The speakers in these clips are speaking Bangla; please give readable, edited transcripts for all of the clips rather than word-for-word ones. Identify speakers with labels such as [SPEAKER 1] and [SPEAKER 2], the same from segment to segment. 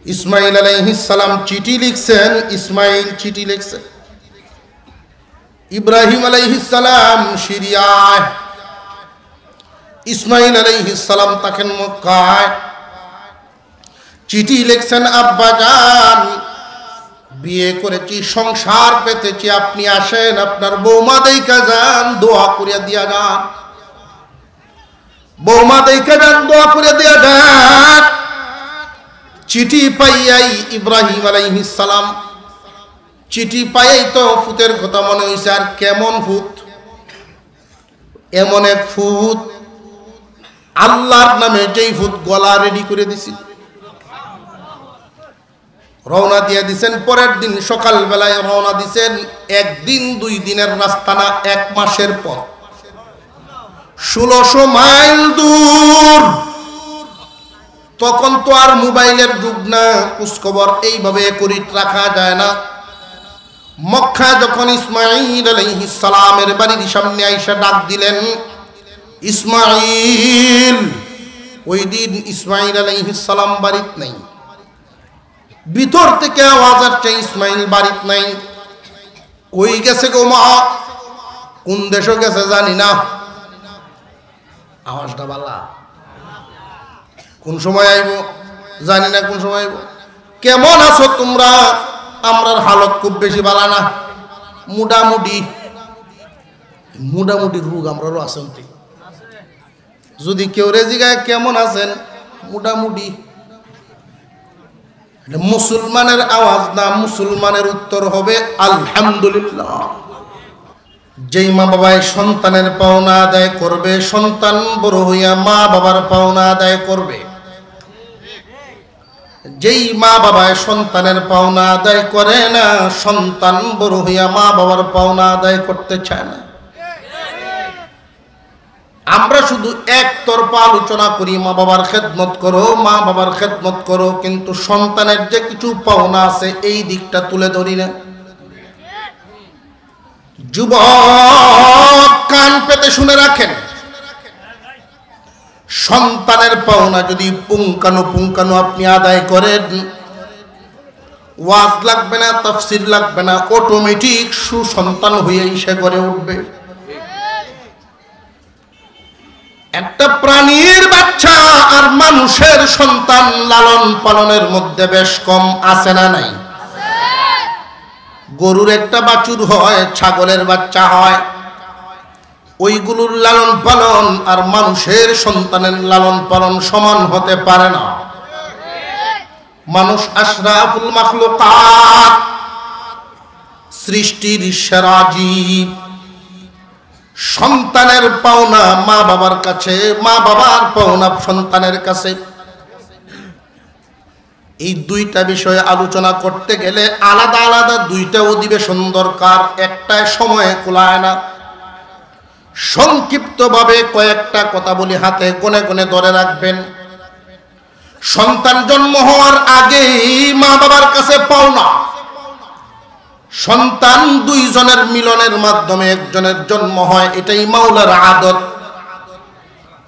[SPEAKER 1] ইসমাইল আলাইহিস সালাম চিঠি লিখছেন, ইসমাইল চিঠি লিখছেন। ইব্রাহিম আলাইহিস সালাম সিরিয়ায়, ইসমাইল আলাইহিস সালাম থাকেন মক্কায়। চিঠি লিখছেন, আব্বা জান বিয়ে করেছি, সংসার পেতেছি, আপনি আসেন, আপনার বৌমা দেইকা যান, দোয়া করিয়া দিয়া যান, বৌমা দেইকা যান, দোয়া করিয়া দিয়া যান। চিঠি পাইয়াই ইব্রাহিম আলাইহিস সালাম, চিঠি পাইয়াই তো ফুতের কথা মনে হইছে। আর কেমন ফুত, এমন এক ফুত, আল্লাহর নামে যেই ফুত গলা রেডি করে দিছিল, রওনা দিয়ে দিছেন। পরের দিন সকাল বেলায় রওনা দিছেন। একদিন 2 দিনের রাস্তা না, 1 মাসের পথ, 1600 মাইল দূর। তখন তো আর মোবাইলের যুগ না, খোঁজখবর এইভাবে করি রাখা যায় না। মক্কা যখন ইসমাইল আলাইহিস সালামের বাড়ির সামনে আইসা ডাক দিলেন, ইসমাইল। ওই দিন ইসমাইল আলাইহিস সালাম বাড়িতে নাই। ভিতর থেকে আওয়াজ আসছে, ইসমাইল বাড়িতে নাই। কই গেছে গো মা? কোন দেশে গেছে জানি না। আওয়াজটা বালা, কোন সময় আইব জানি না, কোন সময় আইব। কেমন আছো তোমরা? আমরার হালত খুব বেশি বালা না, মোটামুটি। মোটামুটি রোগ আমরারও আছেন। যদি কেউ রেজিগায় কেমন আছেন, মোটামুটি, মুসলমানের আওয়াজ না, মুসলমানের উত্তর হবে আলহামদুলিল্লাহ। যেই মা বাবায় সন্তানের পাওনা আদায় করবে, সন্তান বড় হইয়া মা বাবার পাওনা আদায় করবে। যেই মা বাবায় সন্তানের পাওনা আদায় করে না, সন্তান বড় হইয়া মা বাবার পাওনা আদায় করতে চায় না। আমরা শুধু একতরফা আলোচনা করি, মা বাবার খেদমত করো, মা বাবার খেদমত করো, কিন্তু সন্তানের যে কিছু পাওনা আছে এই দিকটা তুলে ধরি না। যুবক কান পেতে শুনে রাখেন, সন্তানের পাওনা যদি পুঙ্খানু আপনি আদায় করেন, ওয়াজ লাগবে না, তাফসীর লাগবে না, অটোমেটিক সুসন্তান হয়ে এসে গড়ে উঠবে। একটা প্রাণীর বাচ্চা আর মানুষের সন্তান লালন পালনের মধ্যে বেশ কম আছে না নাই? গরুর একটা বাছুর হয়, ছাগলের বাচ্চা হয়, ওইগুলোর লালন পালন আর মানুষের সন্তানের লালন পালন সমান হতে পারে না। মানুষ আশরাফুল মাখলুকাত, সৃষ্টির সেরা জীব। সন্তানের পাওনা মা বাবার কাছে, মা বাবার পাওনা সন্তানের কাছে। এই দুইটা বিষয়ে আলোচনা করতে গেলে আলাদা আলাদা 2টা অধিবেশন দরকার, একটা সময়ে কুলায় না। সংক্ষিপ্তভাবে কয়েকটা কথা বলি, হাতে কোণে কোণে ধরে রাখবেন। সন্তান জন্ম হওয়ার আগেই মা বাবার কাছে পাওনা। সন্তান 2 জনের মিলনের মাধ্যমে একজনের জন্ম হয়, এটাই মাওলার আদত,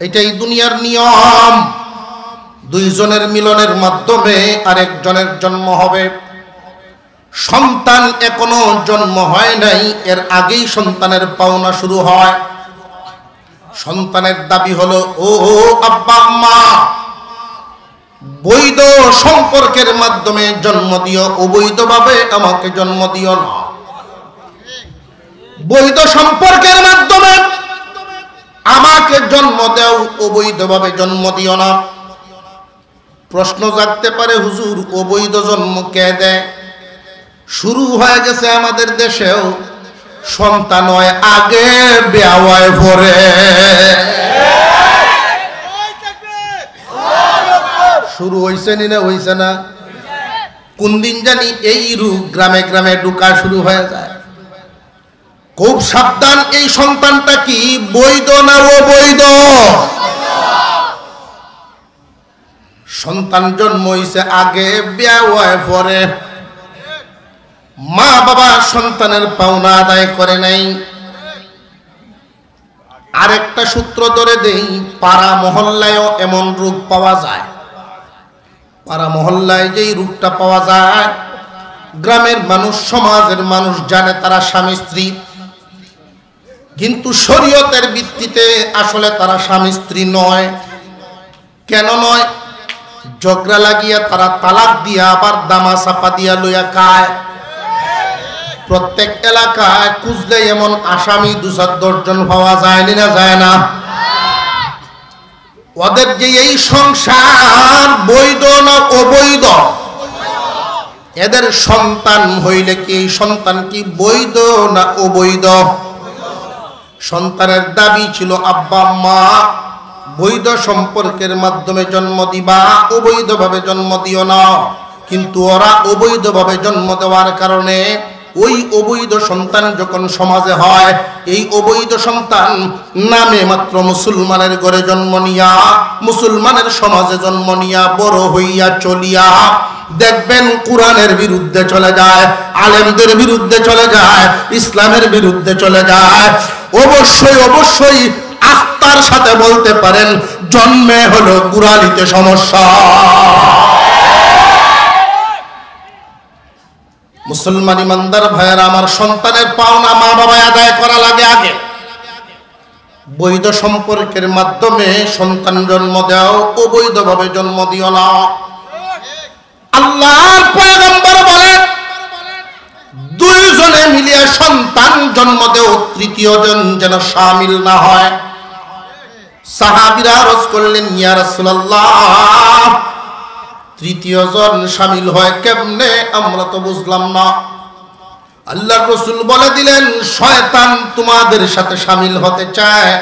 [SPEAKER 1] এটাই দুনিয়ার নিয়ম। 2 জনের মিলনের মাধ্যমে আরেকজনের জন্ম হবে। সন্তান এখনো জন্ম হয় নাই, এর আগেই সন্তানের পাওনা শুরু হয়। সন্তানের দাবি হলো, ও আব্বা আম্মা, বৈধ সম্পর্কের মাধ্যমে জন্ম দিও, অবৈধভাবে আমাকে জন্ম দিও না। বৈধ সম্পর্কের মাধ্যমে আমাকে জন্ম দাও, অবৈধভাবে জন্ম দিও না। প্রশ্ন জাগতে পারে, হুজুর অবৈধ জন্ম কে দেয়? শুরু হয়ে গেছে আমাদের দেশেও। সন্তান হয় আগে, বেয়াওয়ায় পরে। শুরু হইছে না, হইছে না? কোন দিন জানি এই রোগ গ্রামে গ্রামে ঢুকা শুরু হয়ে যায়। খুব সাবধান, এই সন্তানটা কি বৈধ না অবৈধ? সন্তান জন্ম হইছে আগে, বেয়াওয়ায় পরে। মা বাবা সন্তানের পাওনা আদায় করে নাই। আরেকটা সূত্র ধরে দেই, পাড়া মহল্লায়ও এমন রোগ পাওয়া যায়। পাড়া মহল্লায় যেই রূপটা পাওয়া যায়, গ্রামের মানুষ সমাজের মানুষ জানে তারা স্বামী স্ত্রী, কিন্তু শরীয়তের ভিত্তিতে আসলে তারা স্বামী স্ত্রী নয়। কেন নয়? ঝগড়া লাগিয়া তারা তালাক দিয়া আবার দামা চাপা দিয়া লইয়া খায়। প্রত্যেক এলাকায় খুঁজলে এমন আসামি 2-4 জন পাওয়া যায় না, যায় না? ওদের যে এই সংসার বৈধ না অবৈধ, এদের সন্তান হইলে কি এই সন্তান কি বৈধ না অবৈধ? সন্তানের দাবি ছিল আব্বা মা বৈধ সম্পর্কের মাধ্যমে জন্ম দিবা, অবৈধভাবে জন্ম দিও না। কিন্তু ওরা অবৈধভাবে জন্ম দেওয়ার কারণে ওই অবৈধ সন্তান যখন সমাজে হয়, এই অবৈধ সন্তান নামে মাত্র মুসলমানের ঘরে জন্ম নিয়া, মুসলমানের সমাজে জন্ম নিয়া বড় হইয়া চলিয়া দেখবেন কোরআনের বিরুদ্ধে চলে যায়, আলেমদের বিরুদ্ধে চলে যায়, ইসলামের বিরুদ্ধে চলে যায়। অবশ্যই অবশ্যই আস্থার সাথে বলতে পারেন জন্মে হলো কুরালিতে সমস্যা। মুসলমান ইমানদার ভাইয়েরা আমার, সন্তানের পাওনা মা বাবা আদায় করা লাগে আগে। বৈধ সম্পর্কের মাধ্যমে সন্তান জন্ম দাও, অবৈধভাবে জন্ম দিও না। আল্লাহর পয়গম্বর বলেন 2 জনে মিলিয়ে সন্তান জন্ম দেও, তৃতীয় জন যেন শামিল না হয়। সাহাবীরা আরজ করলেন, ইয়া রাসূলুল্লাহ, তৃতীয় জন শামিল হয় কেমনে? আমরা তো বুঝলাম না। আল্লাহর রাসূল বলে দিলেন, শয়তান তোমাদের সাথে শামিল হতে চায়।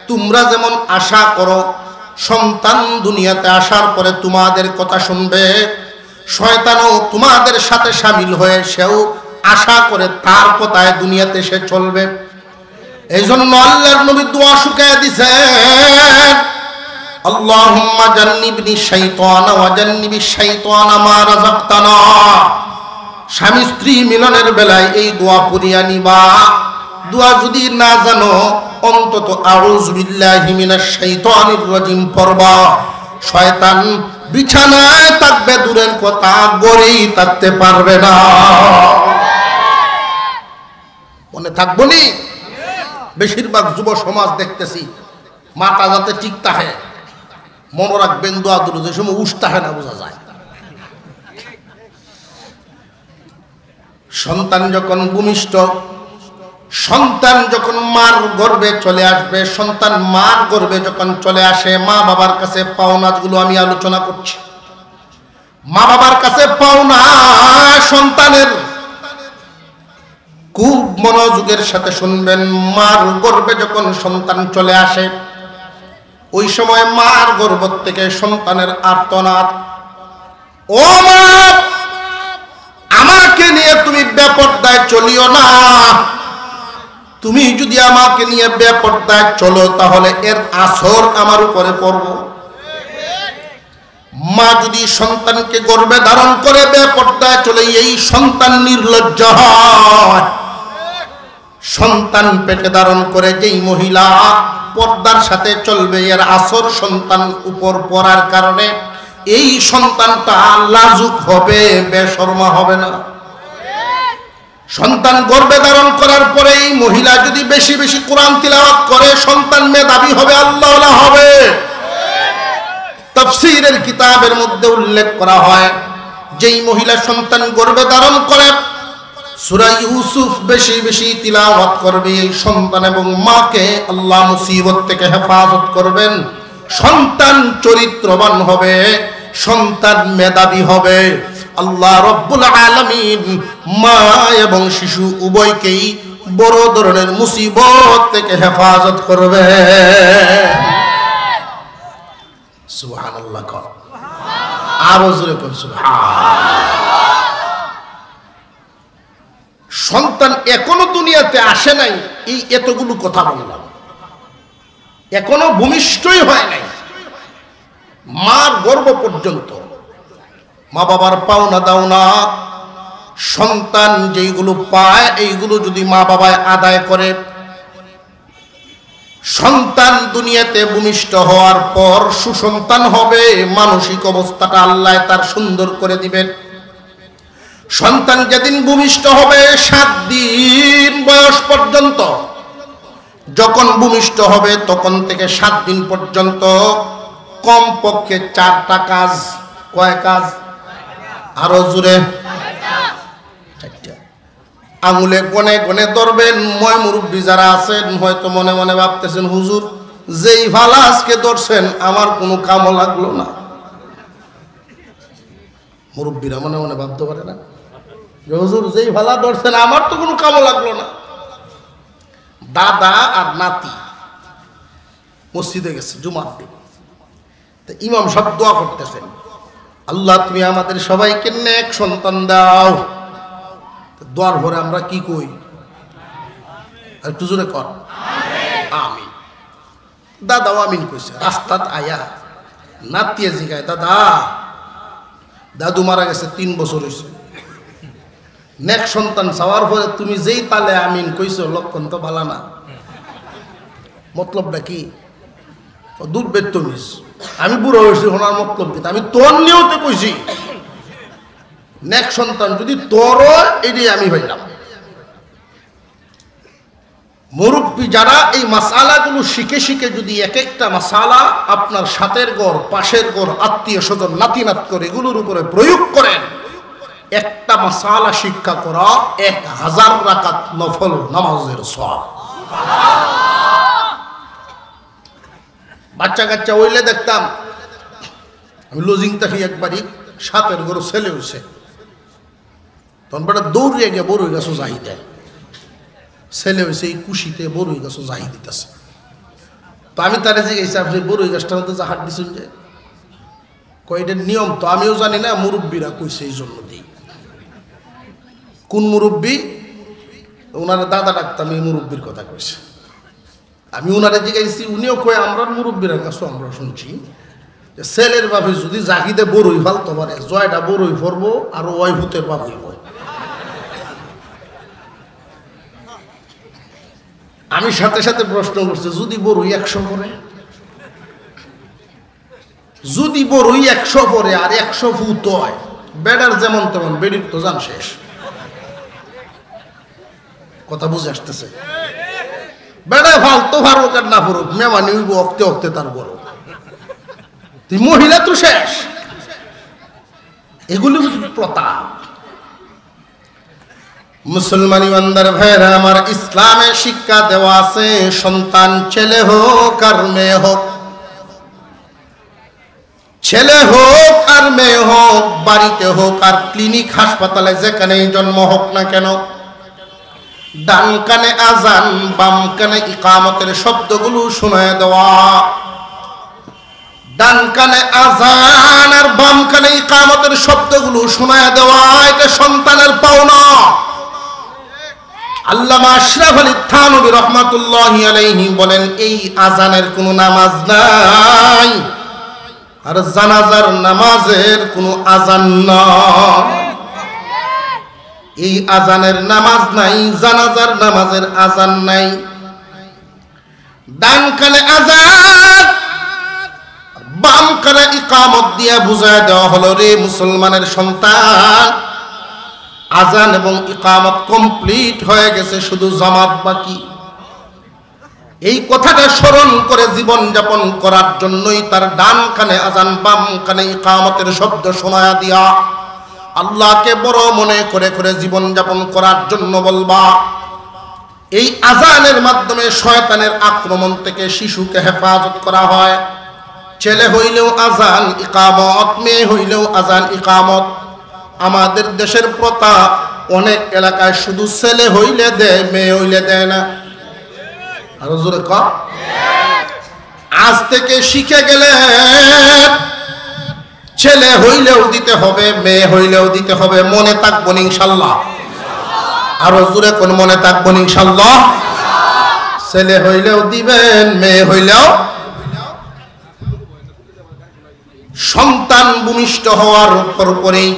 [SPEAKER 1] তোমরা যেমন আশা করো সন্তান দুনিয়াতে আসার পরে তোমাদের কথা শুনবে, শয়তানও তোমাদের সাথে শামিল হয়ে সেও আশা করে তার কথায় দুনিয়াতে সে চলবে। এই জন্য আল্লাহর নবী দোয়া শুকায় দিছেন, আল্লাহুম্মা জান্নিবনি শাইতানা ওয়া জান্নিবিশ শাইতানা মা রাযাকতানা। স্বামী স্ত্রী মিলনের বেলায় এই দোয়া পড়িয়া নিবা। দোয়া যদি না জানো অন্তত আউযু বিল্লাহি মিনাশ শাইতানির রাজিম পড়বা। শয়তান বিছানায় থাকবে দূরের কথা, গড়েই থাকতে পারবে না। মনে থাকবো নি? বেশিরভাগ যুব সমাজ দেখতেছি মাথা যাতে ঠিক থাকে, মনে রাখবেন দোয়া দূর যে সময় উঠতে হয় না বোঝা যায়। সন্তান যখন ভূমিষ্ঠ, সন্তান যখন মার গর্ভে চলে আসবে, সন্তান মার গর্ভে যখন চলে আসে, মা বাবার কাছে পাওনাগুলো আমি আলোচনা করছি। মা বাবার কাছে পাওনা সন্তানের খুব মনোযোগের সাথে শুনবেন। মার গর্ভে যখন সন্তান চলে আসে, ওই সময় মার গর্ভ থেকে সন্তানের আর্তনাদ, ও মা আমাকে নিয়ে তুমি বেপরদায় চলিও না। তুমি যদি আমাকে নিয়ে বেপরদায় চলো তাহলে এর আসর আমার উপরে পড়ব। মা যদি সন্তানকে গর্ভে ধারণ করে বেপরদায় চলে, এই সন্তান নির্লজ্জ হয়। সন্তান পেটে ধারণ করে যেই মহিলা পর্দার সাথে চলবে, এর আসর সন্তান উপর পড়ার কারণে এই সন্তানটা লাজুক হবে, বেশরমা হবে না। সন্তান গর্ভে ধারণ করার পরে এই মহিলা যদি বেশি বেশি কোরআন তিলাওয়াত করে, সন্তান মেধাবী হবে, আল্লাহওয়ালা হবে। তাফসীরের কিতাবের মধ্যে উল্লেখ করা হয়, যেই মহিলা সন্তান গর্ভে ধারণ করে সূরা ইউসুফ বেশি বেশি তিলাওয়াত করবে, এই সন্তান এবং মাকে আল্লাহ মুসিবত থেকে হেফাজত করবেন। সন্তান চরিত্রবান হবে, সন্তান মেধাবী হবে। আল্লাহ রব্বুল আলামিন মা এবং শিশু উভয়কেই বড় ধরনের মুসিবত থেকে হেফাজত করবে। সুবহানাল্লাহ। আরো জোরে কর সুবহানাল্লাহ। সন্তান এখনো দুনিয়াতে আসে নাই, এই এতগুলো কথা বললাম, এখনো ভূমিষ্ঠই হয় নাই। মার গর্ভ পর্যন্ত মা বাবার পাওনা দাওনা, সন্তান যেইগুলো পায় এইগুলো যদি মা বাবায় আদায় করে, সন্তান দুনিয়াতে ভূমিষ্ঠ হওয়ার পর সুসন্তান হবে, মানসিক অবস্থাটা আল্লাহ তার সুন্দর করে দিবেন। সন্তান যেদিন ভূমিষ্ঠ হবে 7 দিন বয়স পর্যন্ত, যখন ভূমিষ্ঠ হবে তখন থেকে 7 দিন পর্যন্ত কমপক্ষে 4টা কাজ। কয় কাজ? আরো জোরে। 4টা। আঙুলে গনে গনে ধরবেন। ময় মুরব্বী যারা আছেন হয়তো মনে মনে ভাবতেছেন, হুজুর যেই ভালা আজকে ধরছেন আমার কোনো কামও লাগলো না। মুরব্বীরা মনে মনে ভাবতে পারে না যে হুজুর যেই ভালা ধরছেন আমার তো কোনো কামও লাগলো না। দাদা আর নাতি মসজিদে গেছে জুমার দিন, তো ইমাম সাহেব দোয়া করতেছেন, আল্লাহ তুমি আমাদের সবাইকে নেক সন্তান দাও। দোয়ার পরে আমরা কি কই? আর একটু জোরে কর, আমিন। দাদাও আমিন কইছে। রাস্তাত আয়া নাতিয়ে জিগায়, দাদা দাদু মারা গেছে 3 বছর হয়েছে, নেক সন্তান চাওয়ার পরে তুমি যেই তালে আমিন কইছো লক্ষণ তো ভালো না। মতলবটা কি? দুর্বেত্তমিস। আমি বুড়ো হয়েছি ওনার মতলব কি? আমি তোর নিয়তে কইছি নেক সন্তান যদি তোর এটাই আমি হইলাম। মুরব্বী যারা এই মাসালাগুলো শিখে শিখে যদি এক একটা মাসালা আপনার সাথের ঘর, পাশের ঘর, আত্মীয় স্বজন, নাতি নাত করে এগুলোর উপরে প্রয়োগ করেন, একটা মাসালা শিক্ষা করা 1000 রাকাত নফল নামাজের সওয়াব। বাচ্চা কাচ্চা হইলে দেখতাম, আমি লজিং থাকি একবারই, 7 ঘর ছেলে হয়েছে, তখন বেটা দৌড়িয়ে গিয়ে বড়ই গাছও জাহি দেয়। ছেলে হয়েছে এই কুশিতে বড়ই গাছও জাহি দিতেছে। তো আমি তারে জিজ্ঞাসা, আপনি বড়ই গাছটার মধ্যে জাহাট দিচ্ছেন যে? কয়টার নিয়ম তো আমিও জানি না, মুরব্বীরা কইছে এই জন্য দিই। কোন মুরব্বী? ওনারা দাদা ডাকতাম, এই মুরব্বীর কথা কইছে। আমি ওনারে জিজ্ঞাসি, উনিও কয়ে আমরা মুরব্বীরা কাছে আমরা শুনছি যে ছেলের বাপে যদি জাগিদে বড়ই ফালতে পারে, জয়টা বড়ই ফরবো আর ওই ভূতের বাপ হইব। আমি সাথে সাথে প্রশ্ন করছি, যদি বড়ই 100 পরে, যদি বড়ই 100 পরে আর 100 ফুট হয়, বেড়ার যেমন তেমন, বেড়ির তো যান শেষ। কথা বুঝে আসতেছে? বেড়া ফালতো ফারুক আর না ফারুক, মেমানি হইব অক্তে অক্তে তার বড়, তুই মহিলা তো শেষ। এগুলি প্রতাপ। মুসলমান ইমানদার ভাইরা আমার, ইসলামে শিক্ষা দেওয়া আছে সন্তান ছেলে হোক আর মেয়ে হোক, ছেলে হোক আর মেয়ে হোক, বাড়িতে হোক আর ক্লিনিক হাসপাতালে যেখানেই জন্ম হোক না কেন, ডান কানে আজান বাম কানে ইকামতের শব্দগুলো শোনায় দেওয়া। ডান কানে আজান আর বাম কানে ইকামতের শব্দগুলো শোনায় দেওয়া, এটা সন্তানের পাওনা। আল্লামা আশরাফ আলী থানভী রাহমাতুল্লাহি আলাইহি বলেন, এই আজানের কোনো নামাজ নাই আর জানাজার নামাজের কোনো আজান নাই। এই আজানের নামাজ নাই, জানাজার নামাজের আজান নাই। ডান কানে আজান, বাম কানে ইকামত দিয়া বুঝায় দেওয়া হলো, রে মুসলমানের সন্তান, আজান এবং ইকামত কমপ্লিট হয়ে গেছে, শুধু জামাত বাকি। এই কথাটা স্মরণ করে জীবন যাপন করার জন্যই তার ডান কানে আজান বাম কানে ইকামতের শব্দ শোনায়া দিয়া আল্লাহকে বড় মনে করে করে জীবন যাপন করার জন্য বলবা। এই আজানের মাধ্যমে শয়তানের আক্রমণ থেকে শিশুকে হেফাজত করা হয়। ছেলে হইলেও আজান ইকামত, মেয়ে হইলেও আজান ইকামত। আমাদের দেশের প্রথা, অনেক এলাকায় শুধু ছেলে হইলে দেয়, মেয়ে হইলে দেয় না। আরো জোরে কর। আজ থেকে শিখে গেলে ছেলে হইলেও দিতে হবে, মেয়ে হইলেও দিতে হবে। মনে থাকবেন ইনশাআল্লাহ। আরো জোরে কোন মনে থাকবেন ইনশাআল্লাহ। ছেলে হইলেও দিবেন, মেয়ে হইলেও। সন্তান ভূমিষ্ঠ হওয়ার পরেই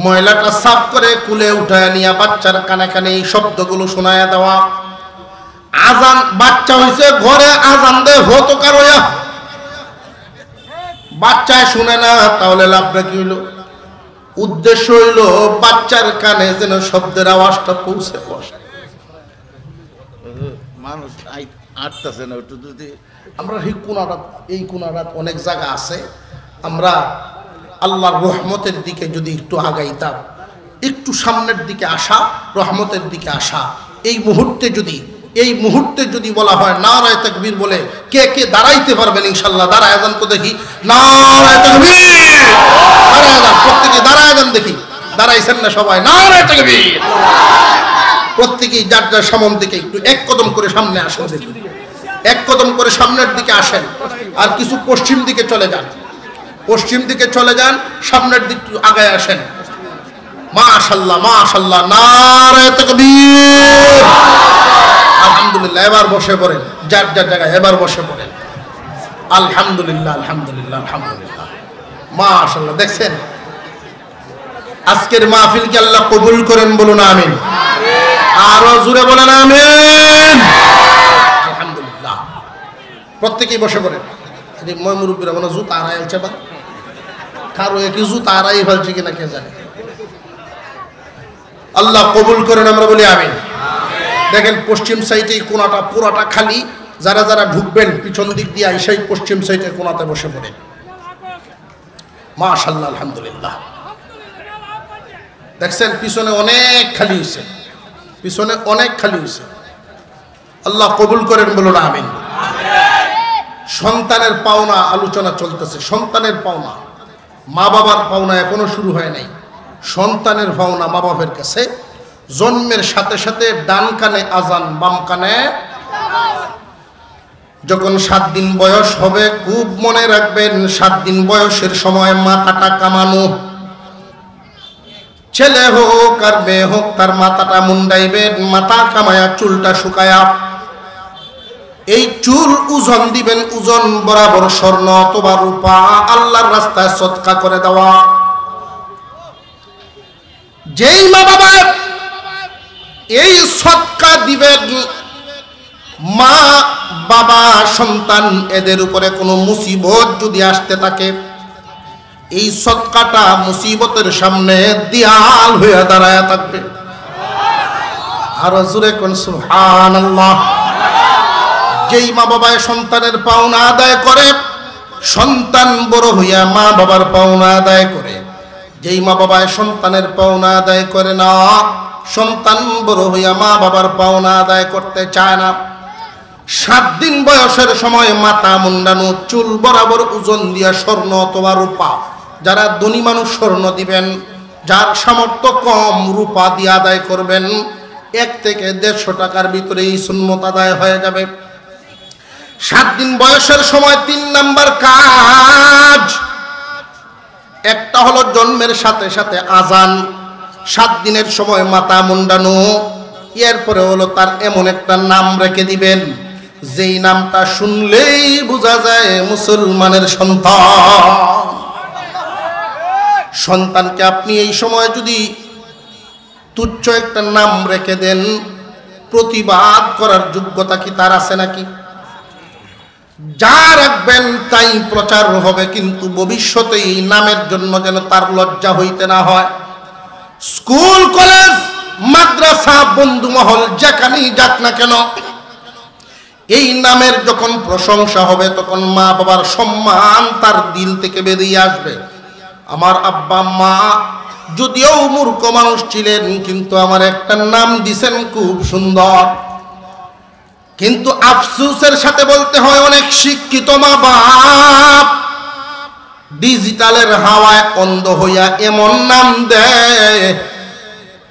[SPEAKER 1] ময়লাটা সাফ করে কুলে উঠায় নিয়ে বাচ্চার কানে কানে এই শব্দগুলো শোনায় দেওয়া। আজান বাচ্চা হইছে ঘরে আজান দে হতো কারোয়া বাচ্চায় শুনে না, তাহলে লাভটা কি হইল? উদ্দেশ্য হইল বাচ্চার কানে যেন শব্দের আওয়াজটা পৌঁছে বসে।
[SPEAKER 2] মানুষ আটতেছে না একটু যদি
[SPEAKER 1] আমরা এই কোনারাত অনেক জায়গা আছে, আমরা আল্লাহর রহমতের দিকে যদি একটু আগাইতাম, একটু সামনের দিকে আসা, রহমতের দিকে আসা, এই মুহূর্তে যদি বলা হয় নারায়ে তাকবীর বলে কে কে দাঁড়াইতে পারবেন? ইনশাআল্লাহ দাঁড়ায় যান তো দেখি, নারায়ে তাকবীর, দাঁড়ায় যান, প্রত্যেকে দাঁড়ায় যান দেখি, দাঁড়াইছেন না সবাই? নারায়ে তাকবীর। প্রত্যেকেই যার যার সামন দিকে একটু এক কদম করে সামনে আসেন দেখি, এক কদম করে সামনের দিকে আসেন, আর কিছু পশ্চিম দিকে চলে যান, পশ্চিম দিকে চলে যান, সামনের দিকে আগায় আসেন। মাশাআল্লাহ মাশাআল্লাহ, নারায়ে তাকবীর। আলহামদুলিল্লাহ। এবার বসে পড়েন যার যার জায়গায়, এবার বসে পড়েন। আলহামদুলিল্লাহ আলহামদুলিল্লাহ আলহামদুলিল্লাহ, মাশাআল্লাহ। দেখছেন আজকের মাহফিলকে আল্লাহ কবুল করেন, বলুন আমিন। আরো জোরে বলেন আমিন। আলহামদুলিল্লাহ। প্রত্যেকেই বসে পড়েন। মই মুরব্বীরা মনে জুতা আড়াইছে বা কারো একই জুতা আড়াই ফেলছে কিনা কে জানে। আল্লাহ কবুল করেন, আমরা বলি আমিন। দেখেন পশ্চিম সাইডে কোনাটা পুরাটা খালি, যারা যারা ঢুকবেন পিছন দিক দিয়ে সেই পশ্চিম সাইডের কোনাতে বসে পড়েন। মাশাআল্লাহ আলহামদুলিল্লাহ। দেখছেন পিছনে অনেক খালি হয়েছে, পিছনে অনেক খালি হয়েছে। আল্লাহ কবুল করেন, বলুন আমিন। সন্তানের পাওনা আলোচনা চলতেছে। সন্তানের পাওনা, মা বাবার পাওনা এখনো শুরু হয় নাই। সন্তানের পাওনা মা বাবার কাছে জন্মের সাথে সাথে ডান কানে আজান, বাম কানে। যখন 7 দিন বয়স হবে, খুব মনে রাখবেন 7 দিন বয়সের সময় মাথাটা কামানো। ছেলে হোক আর মেয়ে হোক, তার মাথাটা মুন্ডাইবেন, মাথা কামায়া চুলটা শুকায়া। এই চুল ওজন দিবেন, ওজন বরাবর স্বর্ণ অথবা রূপা, আল্লাহর রাস্তায় সদকা করে দেওয়া। যেই মা বাবা এই সদকা দিবেন, মা বাবা সন্তান এদের উপরে কোনো মুসিবত যদি আসতে থাকে, এই সদকাটা মুসিবতের সামনে দেয়াল হয়ে দাঁড়ায় থাকবে। আর জোরে কোন সুবহানাল্লাহ। যেই মা বাবা সন্তানের পাওনা আদায় করে, সন্তান বড় হইয়া মা বাবার পাওনা আদায় করে। যেই মা বাবা সন্তানের পাওনা আদায় করে না, সন্তান বড় হইয়া মা বাবার পাওনা আদায় করতে চায় না। 7 দিন বয়সের সময় মাথা মুন্ডানো, চুল বরাবর ওজন দিয়া স্বর্ণ অথবা রূপা। যারা ধনী মানুষ স্বর্ণ দিবেন, যার সামর্থ্য কম রূপা দিয়ে আদায় করবেন। 1 থেকে 150 টাকার ভিতরে এই সুন্নত আদায় হয়ে যাবে। 7 দিন বয়সের সময় 3 নাম্বার কাজ, একটা হলো জন্মের সাথে সাথে আজান, 7 দিনের সময় মাথা মুন্ডানো। এরপরে হলো তার এমন একটা নাম রেখে দিবেন, যেই নামটা শুনলেই বোঝা যায় মুসলমানের সন্তান। সন্তানকে আপনি এই সময় যদি তুচ্ছ একটা নাম রেখে দেন, প্রতিবাদ করার যোগ্যতা কি তার আছে নাকি? যা রাখবেন তাই প্রচার হবে, কিন্তু ভবিষ্যতে এই নামের জন্য যেন তার লজ্জা হইতে না হয়। স্কুল কলেজ মাদ্রাসা বন্ধু মহল যেখানেই যাক না কেন, এই নামের যখন প্রশংসা হবে, তখন মা বাবার সম্মান তার দিল থেকে বেরিয়ে আসবে। আমার আব্বা মা যদিও মূর্খ মানুষ ছিলেন, কিন্তু আমার একটা নাম দিছেন খুব সুন্দর। কিন্তু আফসোসের সাথে বলতে হয়, অনেক শিক্ষিত মা বাপ ডিজিটালের হাওয়ায় অন্ধ হইয়া এমন নাম দেয়,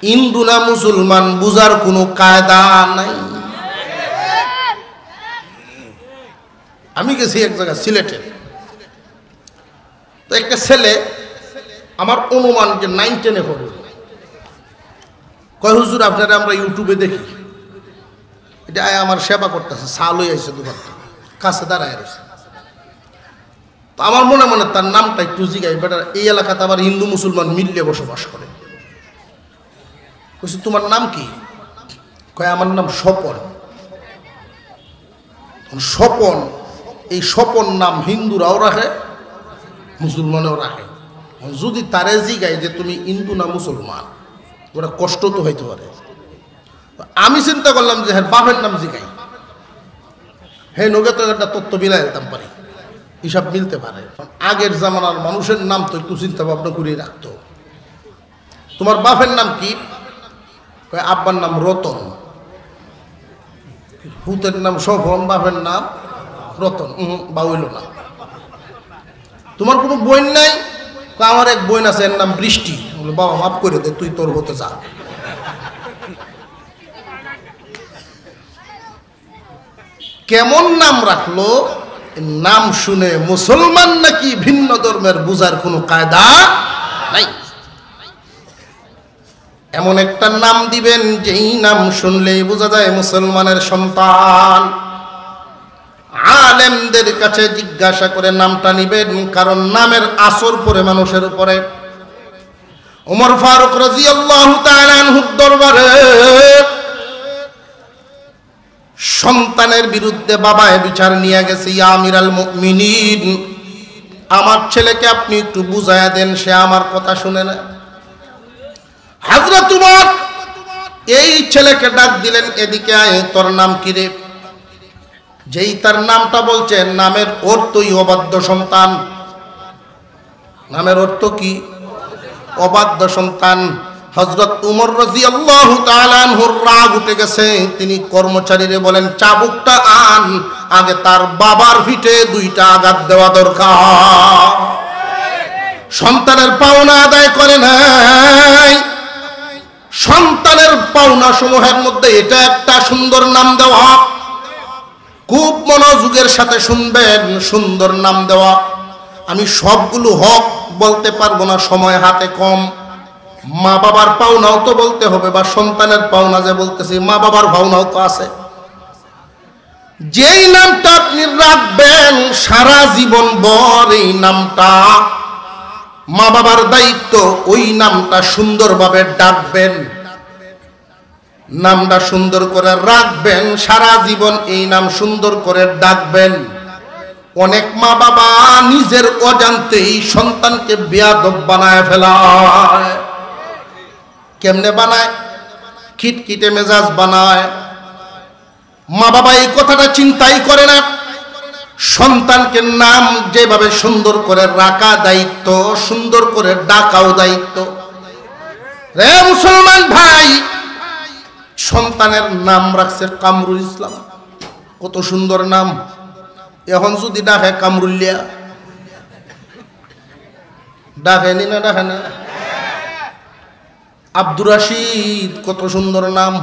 [SPEAKER 1] হিন্দু না মুসলমান বুঝার কোনো কায়দা নাই। আমি গেছি এক জায়গায় সিলেটে, তো একটা ছেলে, আমার অনুমান যে 9-10-এ পড়ে, কয় হুজুর আপনারা আমরা ইউটিউবে দেখি, এটা আমার সেবা করতেছে, সাল হয়ে আসছে দোকান কাছে দাঁড়ায় রয়েছে। তো আমার মনে মনে তার নামটা একটু জিগাই, বেটা এই এলাকাতে আবার হিন্দু মুসলমান মিলিয়ে বসবাস করে। বলছি তোমার নাম কি? কয় আমার নাম স্বপন। স্বপন, এই স্বপন নাম হিন্দুরাও রাখে, মুসলমানেও রাখে। যদি তারে জিগায় যে তুমি হিন্দু না মুসলমান, ওরা কষ্ট তো হইতে পারে। আমি চিন্তা করলাম যে হ্যাঁ বাপের নাম জিগাই, হ্যাঁ নোগে তো একটা তত্ত্ব মিলাই দিতাম পারি, হিসাব মিলতে পারে। আগের জামানার মানুষের নাম তো একটু চিন্তা ভাবনা করে রাখতো। তোমার বাপের নাম কি? আব্বার নাম রতন, পুতের নাম স্বপন, বাপের নাম রতন, বা হইল না। তোমার কোনো বোন নাই? আমার এক বোন আছে, এর নাম বৃষ্টি। বলে বাবা মাফ করে দে, তুই তোর হতে যা। কেমন নাম রাখলো? নাম শুনে মুসলমান নাকি ভিন্ন ধর্মের বুঝার কোনো কায়দা নাই। এমন একটা নাম দিবেন যেই নাম শুনলেই বোঝা যায় মুসলমানের সন্তান। আলেমদের কাছে জিজ্ঞাসা করে নামটা নিবেন, কারণ নামের আসর পড়ে মানুষের উপরে। ওমর ফারুক রাদিয়াল্লাহু তাআলা আনহুর দরবারে সন্তানের বিরুদ্ধে বাবায় বিচার নিয়ে গেছে। ইয়া আমিরাল মুমিনিন, আমার ছেলেকে আপনি একটু বুঝায়া দেন, সে আমার কথা শুনে না। হযরত উমর এই ছেলেকে ডাক দিলেন, এদিকে আয়, তোর নাম কি রে? যেই তার নামটা বলছে, নামের অর্থই অবাধ্য সন্তান। নামের অর্থ কি? অবাধ্য সন্তান। হযরত উমর রাদিয়াল্লাহু তাআলা আনহুর রাগ উঠে গেছে। তিনি কর্মচারীরে বলেন, চাবুকটা আন, আগে তার বাবার পিঠে দুইটা আঘাত দেওয়া দরকার। সন্তানের পাওনা আদায় করে নাই। সন্তানের পাওনা সমূহের মধ্যে এটা একটা সুন্দর নাম দেওয়া। খুব মনোযোগের সাথে শুনবেন, সুন্দর নাম দেওয়া। আমি সবগুলো হক বলতে পারবো না, সময় হাতে কম। মা বাবার পাওনাও তো বলতে হবে, বা সন্তানের পাওনা যে বলতেছি, মা বাবার পাওনাও তো আছে। যেই নামটা আপনি রাখবেন সারা জীবন ভর, এই নামটা মা বাবার দায়িত্ব। ওই নামটা সুন্দরভাবে ডাকবেন, নামটা সুন্দর করে রাখবেন, সারা জীবন এই নাম সুন্দর করে ডাকবেন। অনেক মা বাবা নিজের অজান্তেই সন্তানকে বেয়াদব বানায় ফেলায়। কেমনে বানায়? খিটখিটে মেজাজ বানায়। মা বাবা এই কথাটা চিন্তাই করে না। সন্তানকে নাম যেভাবে সুন্দর করে রাখা দায়িত্ব, সুন্দর করে ডাকাও দায়িত্ব। রে মুসলমান ভাই, সন্তানের নাম রাখছে কামরুল ইসলাম, কত সুন্দর নাম। এখন যদি ডাকে কামরুলিয়া, ডাকেনি না? ডাকে না? আব্দুর রাশিদ, কত সুন্দর নাম।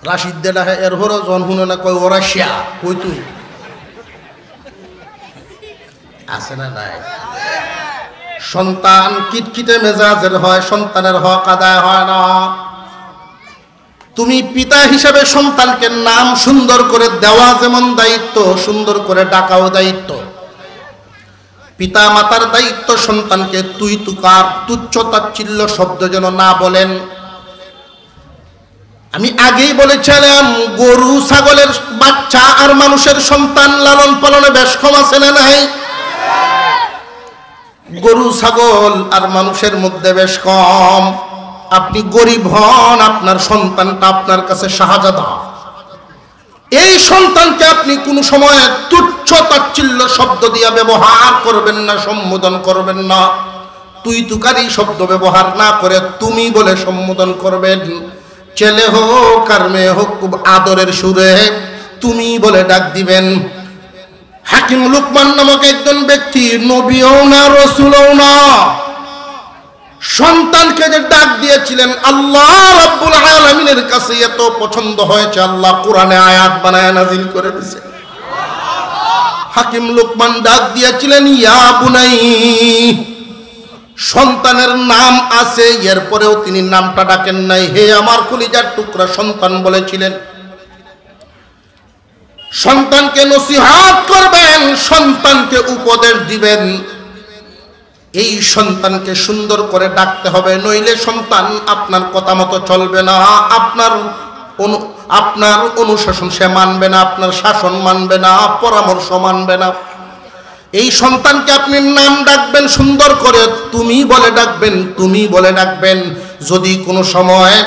[SPEAKER 1] রাশিদ দে ডাকে, এর হরো জন শুনে না, কয় ও রাশিয়া। কই তুই আছে না? নাই। সন্তান কিটকিটে মেজাজের হয়, সন্তানের হক আদায় হয় না। তুমি পিতা হিসেবে সন্তানকে নাম সুন্দর করে দেওয়া যেমন দায়িত্ব, সুন্দর করে ডাকাও দায়িত্ব। পিতা মাতার দায়িত্ব সন্তানকে তুই তুকার, তুচ্ছ তাচ্ছিল্য শব্দ যেন না বলেন। আমি আগেই বলেছিলাম, গরু ছাগলের বাচ্চা আর মানুষের সন্তান লালন পালনে বেশ কম আছে না নাই? গরু ছাগল আর মানুষের মধ্যে বেশ কম। আপনি গরিব হন, আপনার সন্তানটা আপনার কাছে শাহজাদা। এই সন্তানকে আপনি কোনো সময় তুচ্ছ তাচ্ছিল্য শব্দ দিয়ে ব্যবহার করবেন না, সম্বোধন করবেন না। তুই তুকারি শব্দ ব্যবহার না করে তুমি বলে সম্বোধন করবেন। ছেলে হোক আর মেয়ে হোক, খুব আদরের সুরে তুমি বলে ডাক দিবেন। হাকিম লুকমান নামক একজন ব্যক্তি, নবীও না রাসূলও না, সন্তানকে যে ডাক দিয়েছিলেন, আল্লাহ রাব্বুল আলামিনের কাছে এত পছন্দ হয়েছে, আল্লাহ কোরআনে আয়াত বানায় নাজিল করে দিয়েছে। হাকিম লুকমান ডাক দিয়েছিলেন, ইয়া বুনাই। সন্তানের নাম আছে, এরপরেও তিনি নামটা ডাকেন নাই, হে আমার কলিজার টুকরা সন্তান বলেছিলেন। সন্তানকে নসিহত করবেন, সন্তানকে উপদেশ দিবেন। এই সন্তানকে সুন্দর করে ডাকতে হবে, নইলে সন্তান আপনার কথা মতো চলবে না, আপনার অনুশাসন সে মানবে না, আপনার শাসন মানবে না, পরামর্শ মানবে না। এই সন্তানকে আপনি নাম ডাকবেন সুন্দর করে, তুমি বলে ডাকবেন, তুমি বলে ডাকবেন। যদি কোনো সময়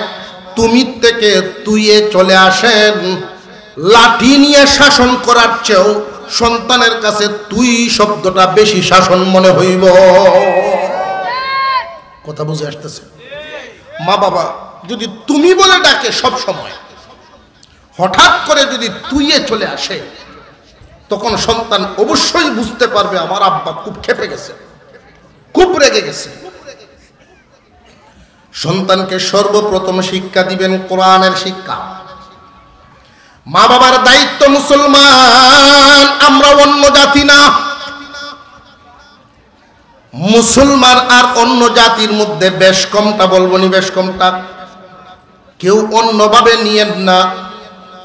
[SPEAKER 1] তুমি থেকে তুইয়ে চলে আসেন, লাঠি নিয়ে শাসন করার চেয়েও সন্তানের কাছে তুই শব্দটা বেশি শাসন মনে হইব। কথা বুঝে আসতেছে? মা বাবা যদি তুমি বলে ডাকে সব সময়, হঠাৎ করে যদি তুইয়ে চলে আসে, তখন সন্তান অবশ্যই বুঝতে পারবে আমার আব্বা খুব ক্ষেপে গেছে, খুব রেগে গেছে। সন্তানকে সর্বপ্রথম শিক্ষা দিবেন কোরআনের শিক্ষা। মা বাবার দায়িত্ব। মুসলমান আমরা অন্য জাতি না। মুসলমান আর অন্য জাতির মধ্যে বেশ কমটা বলবো নি, বেশ কমটা কেউ অন্যভাবে নিয়েন না।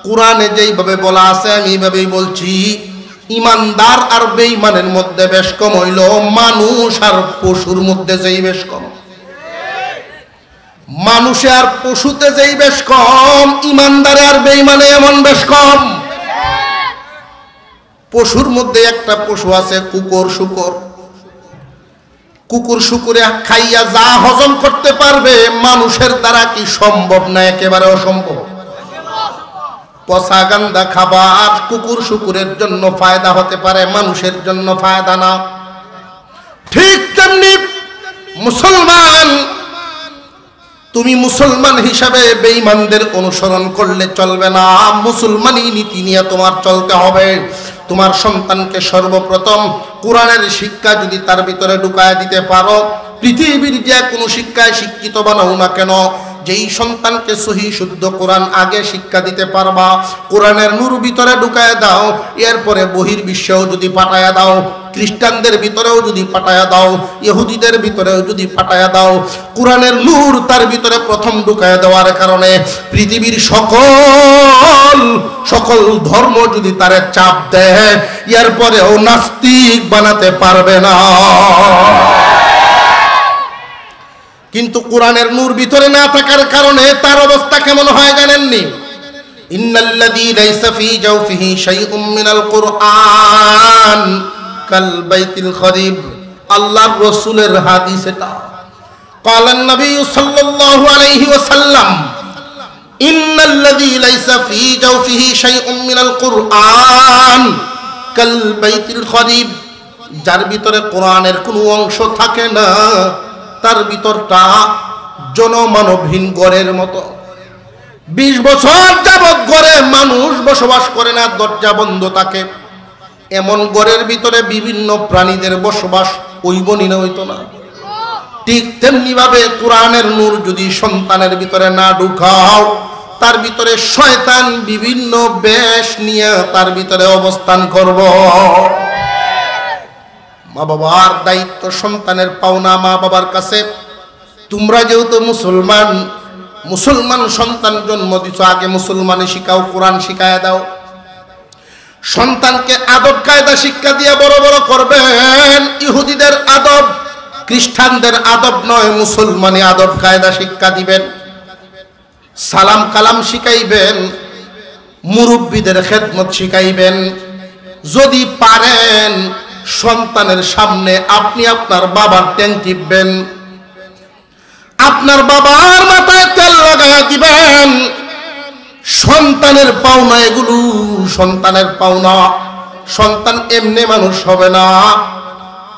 [SPEAKER 1] কোরআনে যেইভাবে বলা আছে আমি এইভাবেই বলছি। ইমানদার আর বেঈমানের মধ্যে বেশ কম হইল মানুষ আর পশুর মধ্যে যেই বেশ কম। মানুষে আর পশুতে যেই বেশ কম, ইমানদারে আর বেঈমানে এমন বেশ কম। পশুর মধ্যে একটা পশু আছে কুকুর, শুকর। কুকুর শুকুরে খাইয়া যা হজম করতে পারবে, মানুষের দ্বারা কি সম্ভব না? একেবারে অসম্ভব। পচা গান্দা খাবার কুকুর শুকুরের জন্য ফায়দা হতে পারে, মানুষের জন্য ফায়দা না। ঠিক তেমনি মুসলমান, তুমি মুসলমান হিসাবে বেঈমানদের অনুসরণ করলে চলবে না। মুসলমানি নীতি নিয়ে তোমার চলতে হবে। তোমার সন্তানকে সর্বপ্রথম কোরআনের শিক্ষা যদি তার ভিতরে ঢুকায় দিতে পারো, পৃথিবীর যে কোনো শিক্ষায় শিক্ষিত বানাও না কেন, যেই সন্তানকে সহি শুদ্ধ কোরআন আগে শিক্ষা দিতে পারবা, কোরআনের নূর ভিতরে ঢুকায় দাও, এরপরে বহির্বিশ্বেও যদি পাঠায়া দাও, খ্রিস্টানদের ভিতরেও যদি পাঠায়া দাও, ইহুদিদের ভিতরেও যদি পাঠায়া দাও, কোরআনের নূর তার ভিতরে প্রথম ঢুকায় দেওয়ার কারণে পৃথিবীর সকল ধর্ম যদি তার চাপ দেয়, এরপরেও নাস্তিক বানাতে পারবে না। কিন্তু কোরআনের নূর ভিতরে না থাকার কারণে তার অবস্থা কেমন হয় জানেননি? ইন্নাল্লাযী লাইসা ফী জাওফিহি শাইউম মিনাল কুরআন কাল বাইতিল খরিব। আল্লাহর রাসূলের হাদিস এটা। ক্বালান নবী সাল্লাল্লাহু আলাইহি ওয়াসাল্লাম ইন্নাল্লাযী লাইসা ফী জাওফিহি শাইউম মিনাল কুরআন কাল বাইতিল খরিব। যার ভিতরে কোরআনের কোনো অংশ থাকে না, তার ভিতরটা জনমানবহীন ঘরের মতো। 20 বছর যাবৎ ঘরে মানুষ বসবাস করে না, দরজা বন্ধ থাকে। এমন ঘরের ভিতরে বিভিন্ন প্রাণীদের বসবাস হইবনি না, হইতো না। ঠিক তেমনি ভাবে কোরআনের নূর যদি সন্তানের ভিতরে না ঢুকাও, তার ভিতরে শয়তান বিভিন্ন বেশ নিয়ে তার ভিতরে অবস্থান করব। মা বাবার দায়িত্ব, সন্তানের পাওনা মা বাবার কাছে। তোমরা যেহেতু মুসলমান সন্তান জন্ম দিছো, আগে মুসলমানে শিখাও, কোরআন শিখায় দাও। সন্তানকে আদব কায়দা শিক্ষা দিয়ে বড় বড় করবেন। ইহুদিদের আদব, খ্রিস্টানদের আদব নয়, মুসলমানি আদব কায়দা শিক্ষা দিবেন। সালাম কালাম শিখাইবেন, মুরব্বীদের খেদমত শিখাইবেন। যদি পারেন সন্তানের সামনে আপনি আপনার বাবার ট্যাং টিপবেন, আপনার বাবার মাথায় তেল লাগায় দিবেন। সন্তানের পাওনা এগুলো, সন্তানের পাওনা। সন্তান এমনি মানুষ হবে না।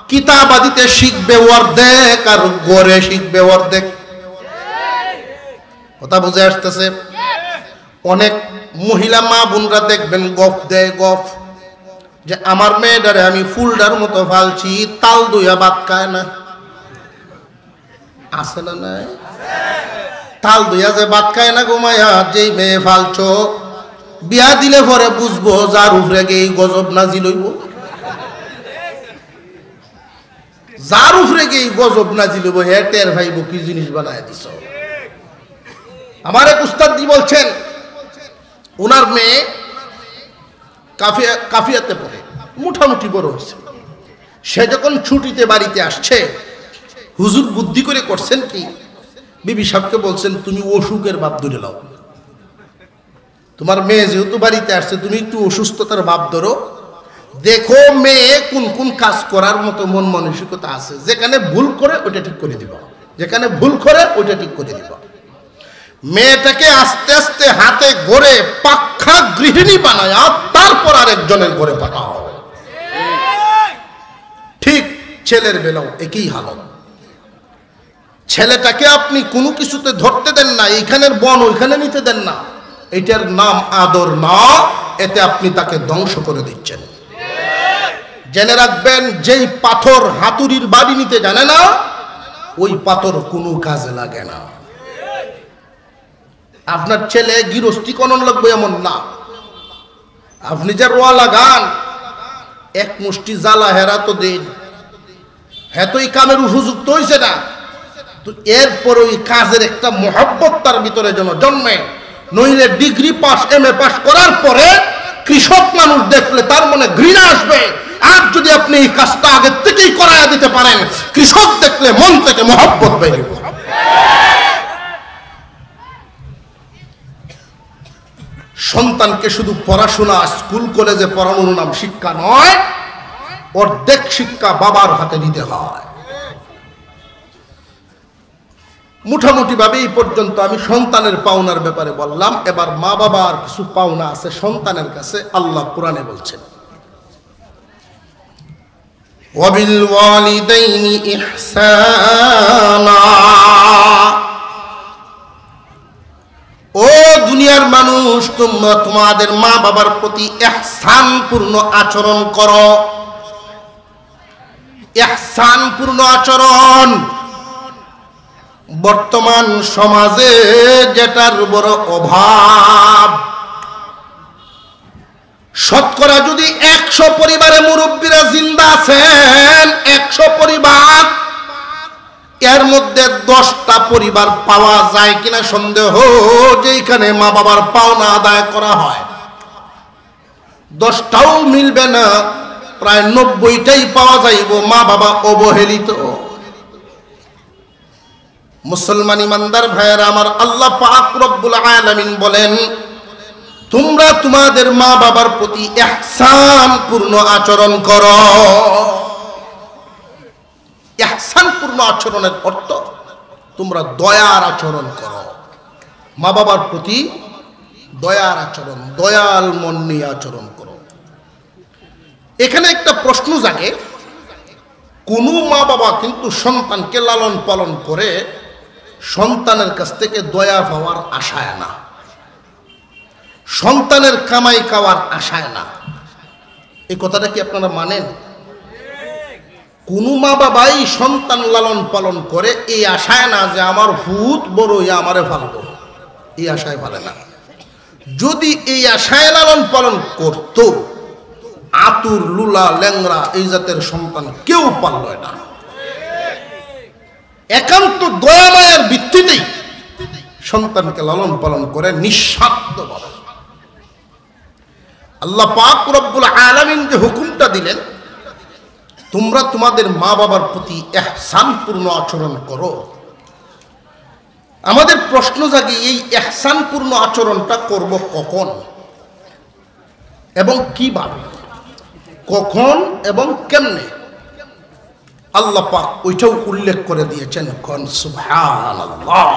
[SPEAKER 1] কিতাবাদিতে শিখবে অর্ধেক আর গড়ে শিখবে অর্ধেক। কথা বুঝে আসতেছে? অনেক মহিলা মা বোনরা দেখবেন গফ দেয়, গফ যে আমার মেয়েটারে আমি ফুলডার মতো ফালছি, তাল দুইয়া ভাত খায় না। আছে না? নাই? তাল দুইয়া যে ভাত খায় না ঘুমাইয়া, যেই মেয়ে ফালছো, বিয়া দিলে পরে বুঝবো যার উপরে গিয়ে গজব নাজিল হইব। যার উপরে গিয়ে গজব নাজিল হইব, হে টের ভাইব কি জিনিস বানায় দিছ। আমার এক উস্তাদ জি বলছেন, ওনার মেয়ে কাফিয়াতে পড়ে, মোটামুটি বড় হয়েছে। সে যখন ছুটিতে বাড়িতে আসছে, হুজুর বুদ্ধি করে করছেন কি, বিবি সাহেবকে বলছেন তুমি অসুখের বাপ ধরে লাও। তোমার মেয়ে যেহেতু বাড়িতে আসছে, তুমি একটু অসুস্থতার ভাব ধরো, দেখো মেয়ে কোন কোন কাজ করার মতো মন মানসিকতা আছে, যেখানে ভুল করে ওইটা ঠিক করে দিবা, যেখানে ভুল করে ওইটা ঠিক করে দিবা। মেয়েটাকে আস্তে আস্তে হাতে গড়ে পাক্কা গৃহিণী বানায় তারপর আরেকজনের ঘরে পাঠাও। ঠিক ছেলের বেলাও একই হালত। ছেলেটাকে আপনি কোনো কিছুতে ধরতে দেন না, এইখানের বন ওইখানে নিতে দেন না, এটার নাম আদর না, এতে আপনি তাকে ধ্বংস করে দিচ্ছেন। জেনে রাখবেন, যেই পাথর হাতুড়ির বাড়ি নিতে জানে না, ওই পাথর কোনো কাজে লাগে না। আপনার ছেলে গৃহস্থী কনন লাগবে এমন না, আপনি যে রোয়া লাগান, এক মুষ্টি জ্বালা হেরা তো দিন, হ্যাঁ তো এই কামের উপযুক্ত হয়েছে না, তো এরপর ওই কাজের একটা মহব্বত তার ভিতরে যেন জন্মে। নইলে ডিগ্রি পাস MA পাস করার পরে কৃষক মানুষ দেখলে তার মনে ঘৃণা আসবে। আর যদি আপনি এই কাজটা আগের থেকেই করাইয়া দিতে পারেন, কৃষক দেখলে মন থেকে মহব্বত বেরিয়ে। সন্তানকে শুধু পড়াশোনা স্কুল কলেজে পড়ানোর নাম শিক্ষা নয়, অর্ধেক শিক্ষা বাবার হাতে দিতে হয়। মোটামুটি ভাবে এই পর্যন্ত আমি সন্তানের পাওনার ব্যাপারে বললাম। এবার মা বাবার কিছু পাওনা আছে সন্তানের কাছে। আল্লাহ কোরআনে বলছেন, ওয়াবিল ওয়ালিদাইনি ইহসানা। ও দুনিয়ার মানুষ, তোমরা তোমাদের মা বাবার প্রতি ইহসানপূর্ণ আচরণ করো। ইহসানপূর্ণ আচরণ বর্তমান সমাজে যেটার বড় অভাব। শতকরা যদি 100 পরিবারে মুরব্বীরা জিন্দা আছেন, 100 পরিবার, এর মধ্যে 10টা পরিবার পাওয়া যায় কিনা সন্দেহ, যেখানে মা বাবার পাওনা আদায় করা হয়। 10টাও মিলবে না, প্রায় 90টাই পাওয়া যাইব মা বাবা অবহেলিত। মুসলমান ইমানদার ভাইয়েরা আমার, আল্লাহ পাক রব্বুল আলামিন বলেন, তোমরা তোমাদের মা বাবার প্রতি ইহসানপূর্ণ আচরণ করো। ইহসানপূর্ণ আচরণের অর্থ তোমরা দয়ার আচরণ করো। মা বাবার প্রতি দয়ার আচরণ, দয়াল মন নিয়ে আচরণ করো। এখানে একটা প্রশ্ন জাগে, কোন মা বাবা কিন্তু সন্তানকে লালন পালন করে সন্তানের কাছ থেকে দয়া পাওয়ার আশায় না, সন্তানের কামাই খাওয়ার আশায় না। এই কথাটা কি আপনারা মানেন? কোন মা বাবাই সন্তান লালন পালন করে এই আশায় না যে আমার ভূত বড় হইয়া আমারে ফালবো, এই আশায় ফালে না। যদি এই আশায় লালন পালন করত, আতুর লুলা ল্যাংরা এই জাতের সন্তান কেউ পালল না। একান্ত দয়া মায়ার ভিত্তিতেই সন্তানকে লালন পালন করে নিঃস্বার্থভাবে। আল্লাহ পাক রব্বুল আলামিন যে হুকুমটা দিলেন, তোমরা তোমাদের মা বাবার প্রতি ইহসানপূর্ণ আচরণ করো, আমাদের প্রশ্ন জাগে, এই ইহসানপূর্ণ আচরণটা করব কখন এবং কিভাবে, কখন এবং কেমনে? আল্লাহ পাক ওইটাও উল্লেখ করে দিয়েছেন। কোন সুবহানাল্লাহ।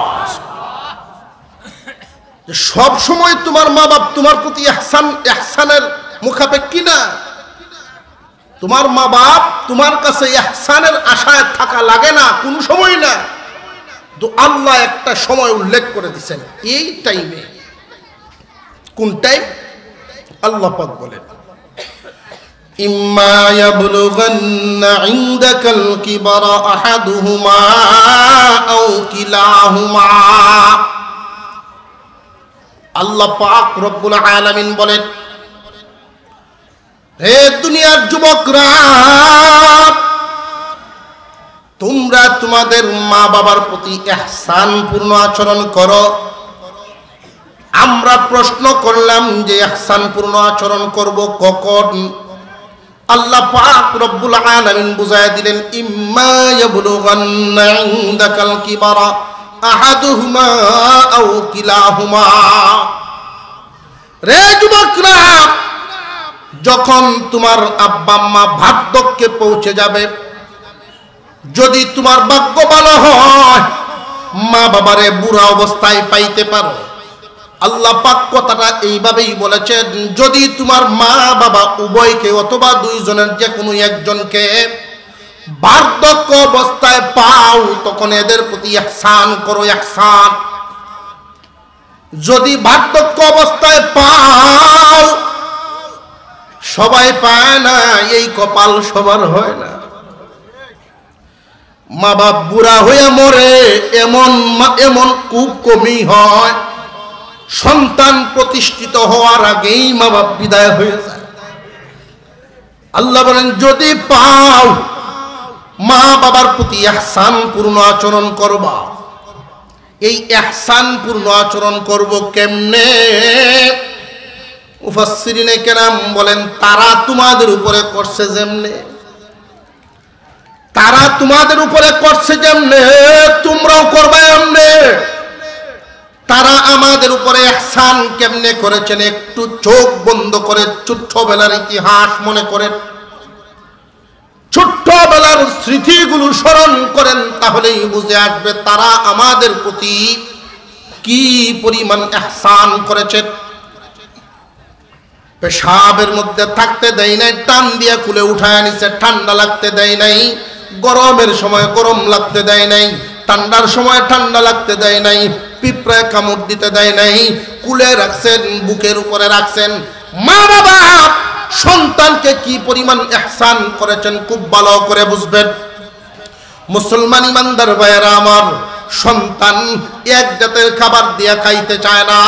[SPEAKER 1] সব সময় তোমার মা বাপ তোমার প্রতি ইহসানের মুখাপেক্ষী না। তোমার মা বাপ তোমার কাছে ইহসানের আশায় থাকা লাগে না, কোনো সময় না। তো আল্লাহ একটা সময় উল্লেখ করে দিয়েছেন, এই টাইমে। কোন টাইম? আল্লাহ পাক বলেন, ইম্মা ইয়াবলুগান্না ইনদাকাল কিবারা আহাদুহুমা আও কিলাহুমা। আল্লাহ পাক রব্বুল আলামিন বলেন, হে দুনিয়ার যুবকরা, তোমরা তোমাদের মা বাবার প্রতি ইহসানপূর্ণ আচরণ করো। আমরা প্রশ্ন করলাম যে ইহসানপূর্ণ আচরণ করব কখন? আল্লাহ পাক রব্বুল আলামিন বুঝায় দিলেন, ইম্মা ইয়াবলুগান্না ইনদাকাল কিবারা আহাদুহুমা আও কিলাহুমা। রে যুবকরা, যখন তোমার আব্বা আম্মা বার্ধক্যে পৌঁছে যাবে, যদি তোমার ভাগ্য ভালো হয় মা বাবারে বুড়া অবস্থায় পাইতে পারো, আল্লাহ পাক কথাটা এইভাবেই বলেছেন, যদি তোমার মা বাবা উভয়কে অথবা দুইজনের যে কোনো একজনকে বার্ধক্য অবস্থায় পাও, তখন এদের প্রতি ইহসান করো, ইহসান। যদি বার্ধক্য অবস্থায় পাও, সবাই পায় না, এই কপাল সবার হয় না। মা বাপ বুড়া হয়ে মরে, এমন খুব কমই হয়। সন্তান প্রতিষ্ঠিত হওয়ার আগেই মা বাপ বিদায় হয়ে যায়। আল্লাহ বলেন, যদি পাও মা বাবার প্রতি ইহসান পূর্ণ আচরণ করবা। এই ইহসান পূর্ণ আচরণ করব কেমনে? মুফাসসিরিনে কেরাম বলেন, তারা তোমাদের উপরে করছে যেমনে, তারা তোমাদের উপরে করছে যেমনে তোমরাও করবে এমনে। তারা আমাদের উপরে ইহসান কেমনে করেছেন, একটু চোখ বন্ধ করে ছোট্টবেলার ইতিহাস মনে করেন, ছোট্টবেলার স্মৃতিগুলো স্মরণ করেন, তাহলেই বুঝে আসবে তারা আমাদের প্রতি কি পরিমাণ ইহসান করেছেন। পেশাবের মধ্যে থাকতে দেয় নাই, টান দিয়ে খুলে উঠায় নিছে, ঠান্ডা লাগতে দেয় নাই। গরমের সময় গরম লাগতে দেয় নাই, ঠান্ডার সময় ঠান্ডা লাগতে দেয় নাই। পিঁপড়ায় কামড় দিতে দেয় নাই, কুলে রাখছেন, বুকের উপরে রাখছেন। মা বাবা সন্তানকে কি পরিমাণ ইহসান করেছেন খুব ভালো করে বুঝবেন। মুসলমান ইমানদার ভাইয়েরা আমার, সন্তান এক জাতের খাবার দিয়া খাইতে চায় না,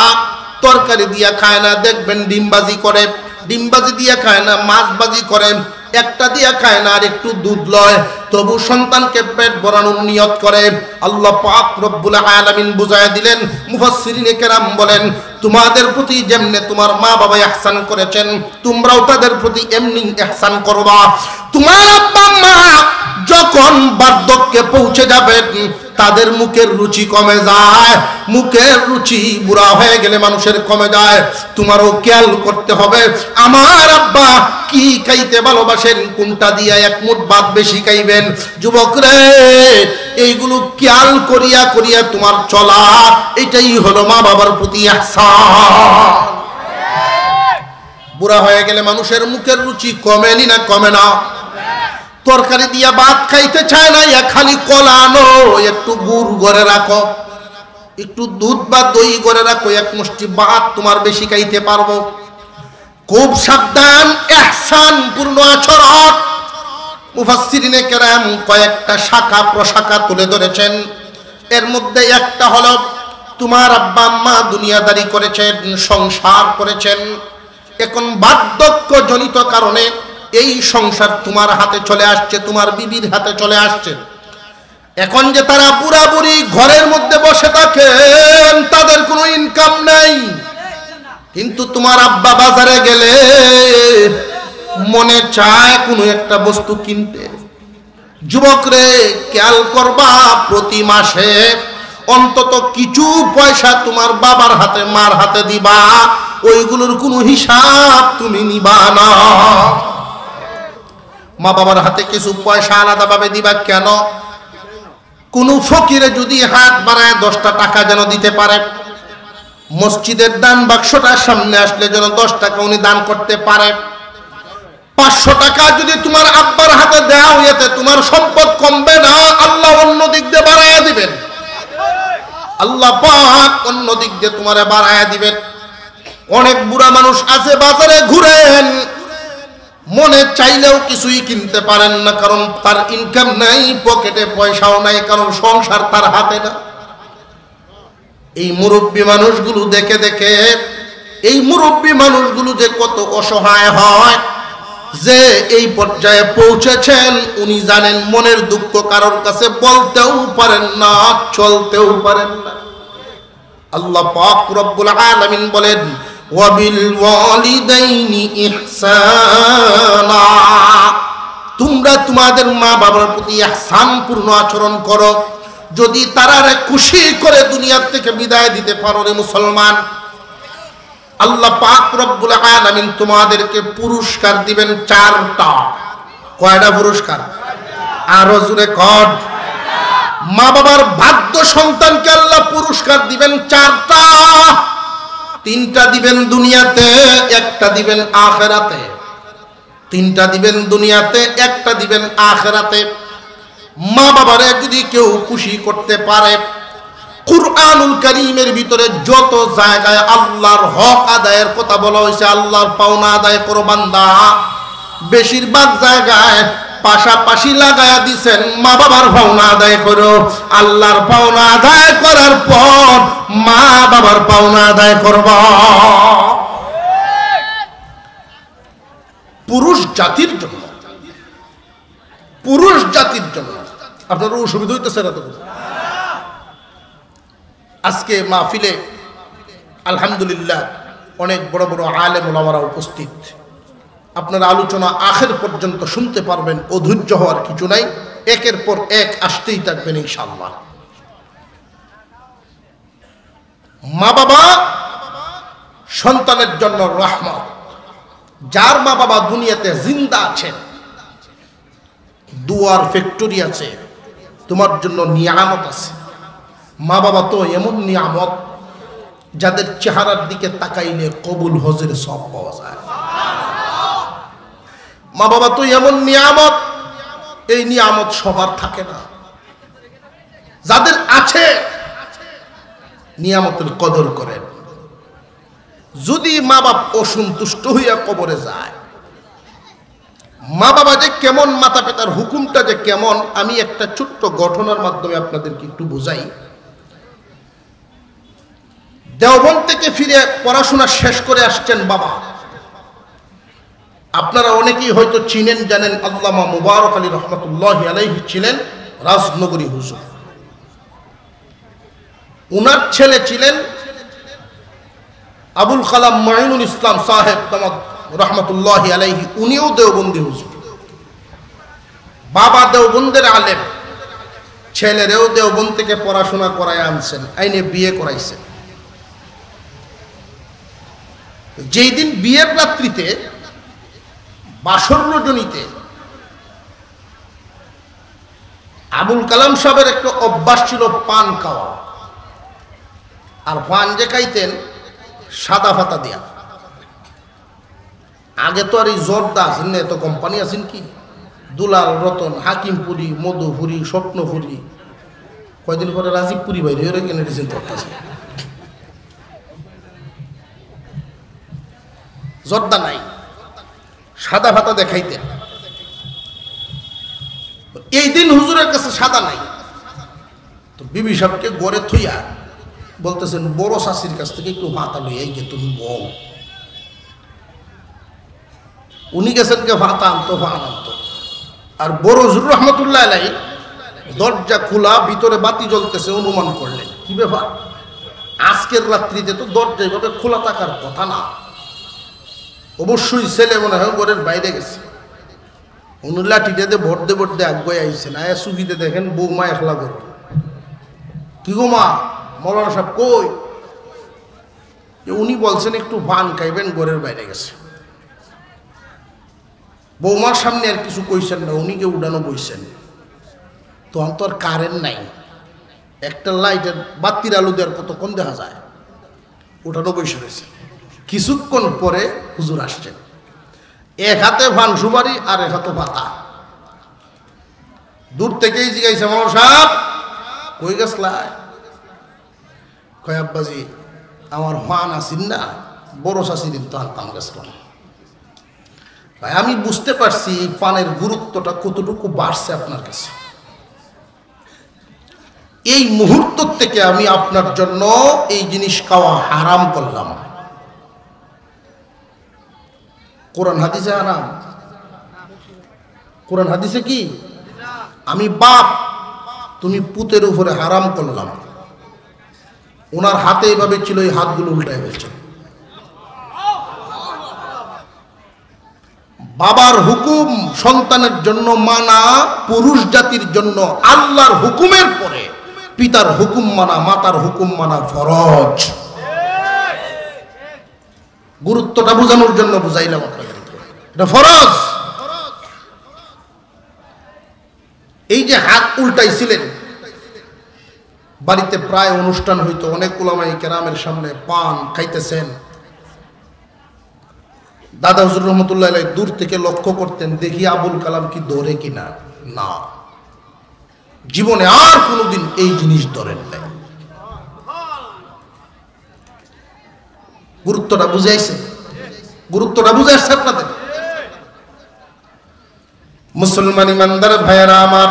[SPEAKER 1] তরকারি দিয়া খায় না, দেখবেন ডিমবাজি করে, ডিমবাজি দিয়া খায় না, মাছবাজি করে, একটা দিয়া খায় না, আর একটু দুধ লয়, তবু সন্তানকে পেট ভরানোর নিয়ত করে। আল্লাহ পাক রব্বুল আলামিন বুঝায় দিলেন, মুফাসসিরিনে কেরাম বলেন, তোমাদের প্রতি যেমনে তোমার মা বাবা ইহসান করেছেন, তোমরাও তাদের প্রতি এমনি ইহসান করবা। তোমার আব্বা মা যখন বার্ধক্যে পৌঁছে যাবেন, তাদের মুখের রুচি কমে যায়। মুখের রুচি বুড়া হয়ে গেলে মানুষের কমে যায়। তোমারও খেয়াল করতে হবে, আমার আব্বা কি খাইতে ভালোবাসেন, কোনটা দিয়া এক মুঠ ভাত বেশি খাইবেন। যুবক রে, এইগুলো খেয়াল করিয়া করিয়া তোমার চলা, এটাই হলো মা বাবার প্রতি ইহসান। বুড়া হয়ে গেলে মানুষের মুখের রুচি কমেনি না কমে না? তরকারি দিয়া ভাত খাইতে চায় না, খালি কলা আনো, একটু গুড় ঘরে রাখো, একটু দুধ বা দই ঘরে রাখো, এক মুষ্টি ভাত তোমার বেশি খাইতে পারবো। খুব সাবধান, ইহসান পূর্ণ আচরণ। মুফাসসিরিনে কেরাম কয়েকটা শাখা প্রশাখা তুলে ধরেছেন। এর মধ্যে একটা হলো, তোমার আব্বা আম্মা দুনিয়াদারি করেছেন, সংসার করেছেন, এখন বার্ধক্য জনিত কারণে এই সংসার তোমার হাতে চলে আসছে, তোমার বিবির হাতে চলে আসছে। এখন যে তারা বুড়া বুড়ি ঘরের মধ্যে বসে থাকেন, তাদের কোনো ইনকাম নাই, কিন্তু তোমার আব্বা বাজারে গেলে মনে চায় কোনো একটা বস্তু কিনতে। যুবক রে, খেয়াল করবা, প্রতি মাসে অন্তত কিছু পয়সা তোমার বাবার হাতে মার হাতে দিবা, ওইগুলোর কোনো হিসাব তুমি নিবা না। মা বাবার হাতে কিছু পয়সা আলাদাভাবে দিবা কেন? কোন ফকিরে যদি হাত বাড়ায় 10টা টাকা যেন দিতে পারে, মসজিদের দান বাক্সটার সামনে আসলে যেন 10 টাকা উনি দান করতে পারে। 500 টাকা যদি তোমার আব্বার হাতে দাও, এতে তোমার সম্পদ কমবে না, আল্লাহ অন্য দিক দিয়ে বাড়ায়া দিবেন। আল্লাহ পাক অন্য দিক দিয়ে তোমারে বাড়ায়া দিবেন। অনেক বুড়া মানুষ আছে, বাজারে ঘুরেন, মনে চাইলেও কিছুই কিনতে পারেন না, কারণ তার ইনকাম নাই, পকেটে পয়সাও নাই, কারণ সংসার তার হাতে না। এই মুরব্বী মানুষগুলো দেখে দেখে, এই মুরব্বী মানুষগুলো যে কত অসহায় হয়, যে এই পর্যায়ে পৌঁছেছেন উনি জানেন। মনের দুঃখ কারোর কাছে বলতেও পারেন না, চলতেও পারেন না। আল্লাহ পাক রব্বুল আলামিন বলেন, ওয়াবিল ওয়ালিদাইনি ইহসানা, তোমরা তোমাদের মা বাবার প্রতি ইহসান পূর্ণ আচরণ করো। যদি তারারে খুশি করে দুনিয়ার থেকে বিদায় দিতে পারো রে মুসলমান, আল্লাহ পাক রব্বুল আলামিন তোমাদেরকে পুরস্কার দিবেন 4টা। কয়টা পুরস্কার? আরো জোরে কর। মা বাবার ভাগ্য সন্তানকে আল্লাহ পুরস্কার দিবেন 4টা। 3টা দিবেন দুনিয়াতে, 1টা দিবেন আখিরাতে। 3টা দিবেন দুনিয়াতে, 1টা দিবেন আখিরাতে। মা বাবারে যদি কেউ খুশি করতে পারে, কুরআনুল কারীমের ভিতরে যত জায়গায় আল্লাহর হক আদায়ের কথা বলা হয়েছে, আল্লাহর পাওনা আদায় করো বান্দা, বেশিরভাগ জায়গায় পাশাপাশি লাগায়া দিছেন মা বাবার পাওনা আদায় করো। আল্লাহর পাওনা আদায় করার পর মা বাবার পাওনা আদায় করবা। পুরুষ জাতির জন্য, পুরুষ জাতির জন্য আপনার অসুবিধা হইতেছে না তো? আজকে মাহফিলে আলহামদুলিল্লাহ অনেক বড় বড় আলেম ওলামারা উপস্থিত। আপনারা আলোচনা আখের পর্যন্ত শুনতে পারবেন, অধৈর্য হওয়ার কিছু নাই, একের পর এক আসতেই থাকবেন ইনশাআল্লাহ। মা বাবা সন্তানের জন্য রহমত। যার মা বাবা দুনিয়াতে জিন্দা আছেন, দুয়ার ফ্যাক্টরি আছে, তোমার জন্য নিয়ামত আছে। মা বাবা তো এমন নিয়ামত যাদের চেহারার দিকে তাকাইলে কবুল হজের সব পাওয়া যায়। মা বাবা তো এমন নিয়ামত, এই নিয়ামত সবার থাকে না। যাদের আছে নিয়ামতের কদর করেন। যদি মা বাপ অসন্তুষ্ট হইয়া কবরে যায়, মা বাবা যে কেমন, মাতা পিতার হুকুমটা যে কেমন, আমি একটা ছোট্ট ঘটনার মাধ্যমে আপনাদেরকে একটু বুঝাই। দেওবন্দ থেকে ফিরে পড়াশোনা শেষ করে আসছেন বাবা। আপনারা অনেকেই হয়তো চিনেন, জানেন, আল্লামা মুবারক আলী রহমতুল্লাহি আলাইহি ছিলেন রাজনগরী হুজুর। উনার ছেলে ছিলেন আবুল কালাম মাইনুল ইসলাম সাহেব রহমতুল্লাহি আলাইহি, উনিও দেওবন্দি হুজুর। বাবা দেওবন্দের আলেম, ছেলেরেও দেওবন্দ থেকে পড়াশোনা করায় আনছেন, আইনে বিয়ে করাইছেন। যেই দিন বিয়ের রাত্রিতে বাসর রজনীতে আবুল কালাম সাহেবের একটা অভ্যাস ছিল পান খাওয়া। আর পান যে খাইতেন সাদা ফাতা দিয়া। আগে তো আর এই জর্দা আছেন না, এত কোম্পানি আছেন কি, দুলাল, রতন, হাকিমপুরি, মধুপুরি, স্বপ্নপুরি, কয়দিন পরে রাজীবপুরি বাইরে ওরা কিনে দিয়েছেন করতেছে। জর্দা নাই, সাদা ভাতা দেখাইতেন। এই দিন হুজুরের কাছে সাদা নাই, তো বিবি সাহেবকে গড়ে থইয়া বলতেছেন, বড় শাশির কাছ থেকে একটু ভাতা লইয়া গিয়ে তুমি বউ। উনি গেছেন কে ভাতা আনতো, ভাত আনতো। আর বড় হুজুর রহমতুল্লাহ আলাইহি দরজা খোলা, ভিতরে বাতি জ্বলতেছে, অনুমান করলেন কি ব্যাপার, আজকের রাত্রিতে তো দরজা এভাবে খোলা থাকার কথা না, অবশ্যই ছেলে মনে হয় ঘরের বাইরে গেছে। উনি লাঠিটাতে ভরতে ভরতে আগুয়ে আইসেন, আয়া সুবিধে দেখেন বৌমা একলা করো। কি গো মা, মৌলানা সাহেব কই? উনি বলছেন একটু পান খাইবেন, ঘরের বাইরে গেছে। বৌমার সামনে আর কিছু কইছেন না, উনিকে উঠানো বইছেন। তো আর কারেন্ট নাই, একটা লাইটের বাতির আলু দেওয়ার কতক্ষণ দেখা যায়, উঠানো বসে রয়েছে। কিছুক্ষণ পরে হুজুর আসছেন, এক হাতে ভান সুপারি আর এক হাতে পাতা। দূর থেকেই জিজ্ঞাসা, মৌলানা সাহেব কই গেছলাই? কয় আব্বাজি আমার ফান আসিন না, বড় শাশি দিন তো আনতাম গেছিলাম। ভাই আমি বুঝতে পারছি পানের গুরুত্বটা কতটুকু বাড়ছে আপনার কাছে। এই মুহূর্ত থেকে আমি আপনার জন্য এই জিনিস খাওয়া হারাম করলাম। কোরআন হাদিসে হারাম, কোরআন হাদিসে কি? আমি বাপ, তুমি পুতের উপরে হারাম করলাম। ওনার হাতে এভাবে ছিল, এই হাতগুলো উল্টায় ফেলছে। বাবার হুকুম সন্তানের জন্য মানা পুরুষ জাতির জন্য আল্লাহর হুকুমের পরে পিতার হুকুম মানা, মাতার হুকুম মানা ফরজ। গুরুত্বটা বোঝানোর জন্য বুঝাইলাম আপনাদেরকে, এটা ফরজ। এই যে হাত উল্টাইছিলেন, বাড়িতে প্রায় অনুষ্ঠান হইতো, অনেক উলামায়ে কেরামের সামনে পান খাইতেছেন, দাদা হুজুর রহমতুল্লাহ আলাইহি দূর থেকে লক্ষ্য করতেন, দেখি আবুল কালাম কি ধরে কিনা। না, জীবনে আর কোনোদিন এই জিনিস ধরেন নাই। গুরুত্বটা বুঝাইছে, গুরুত্বটা বুঝাইছে আপনাদের। মুসলমান ইমানদার ভাইয়েরা আমার,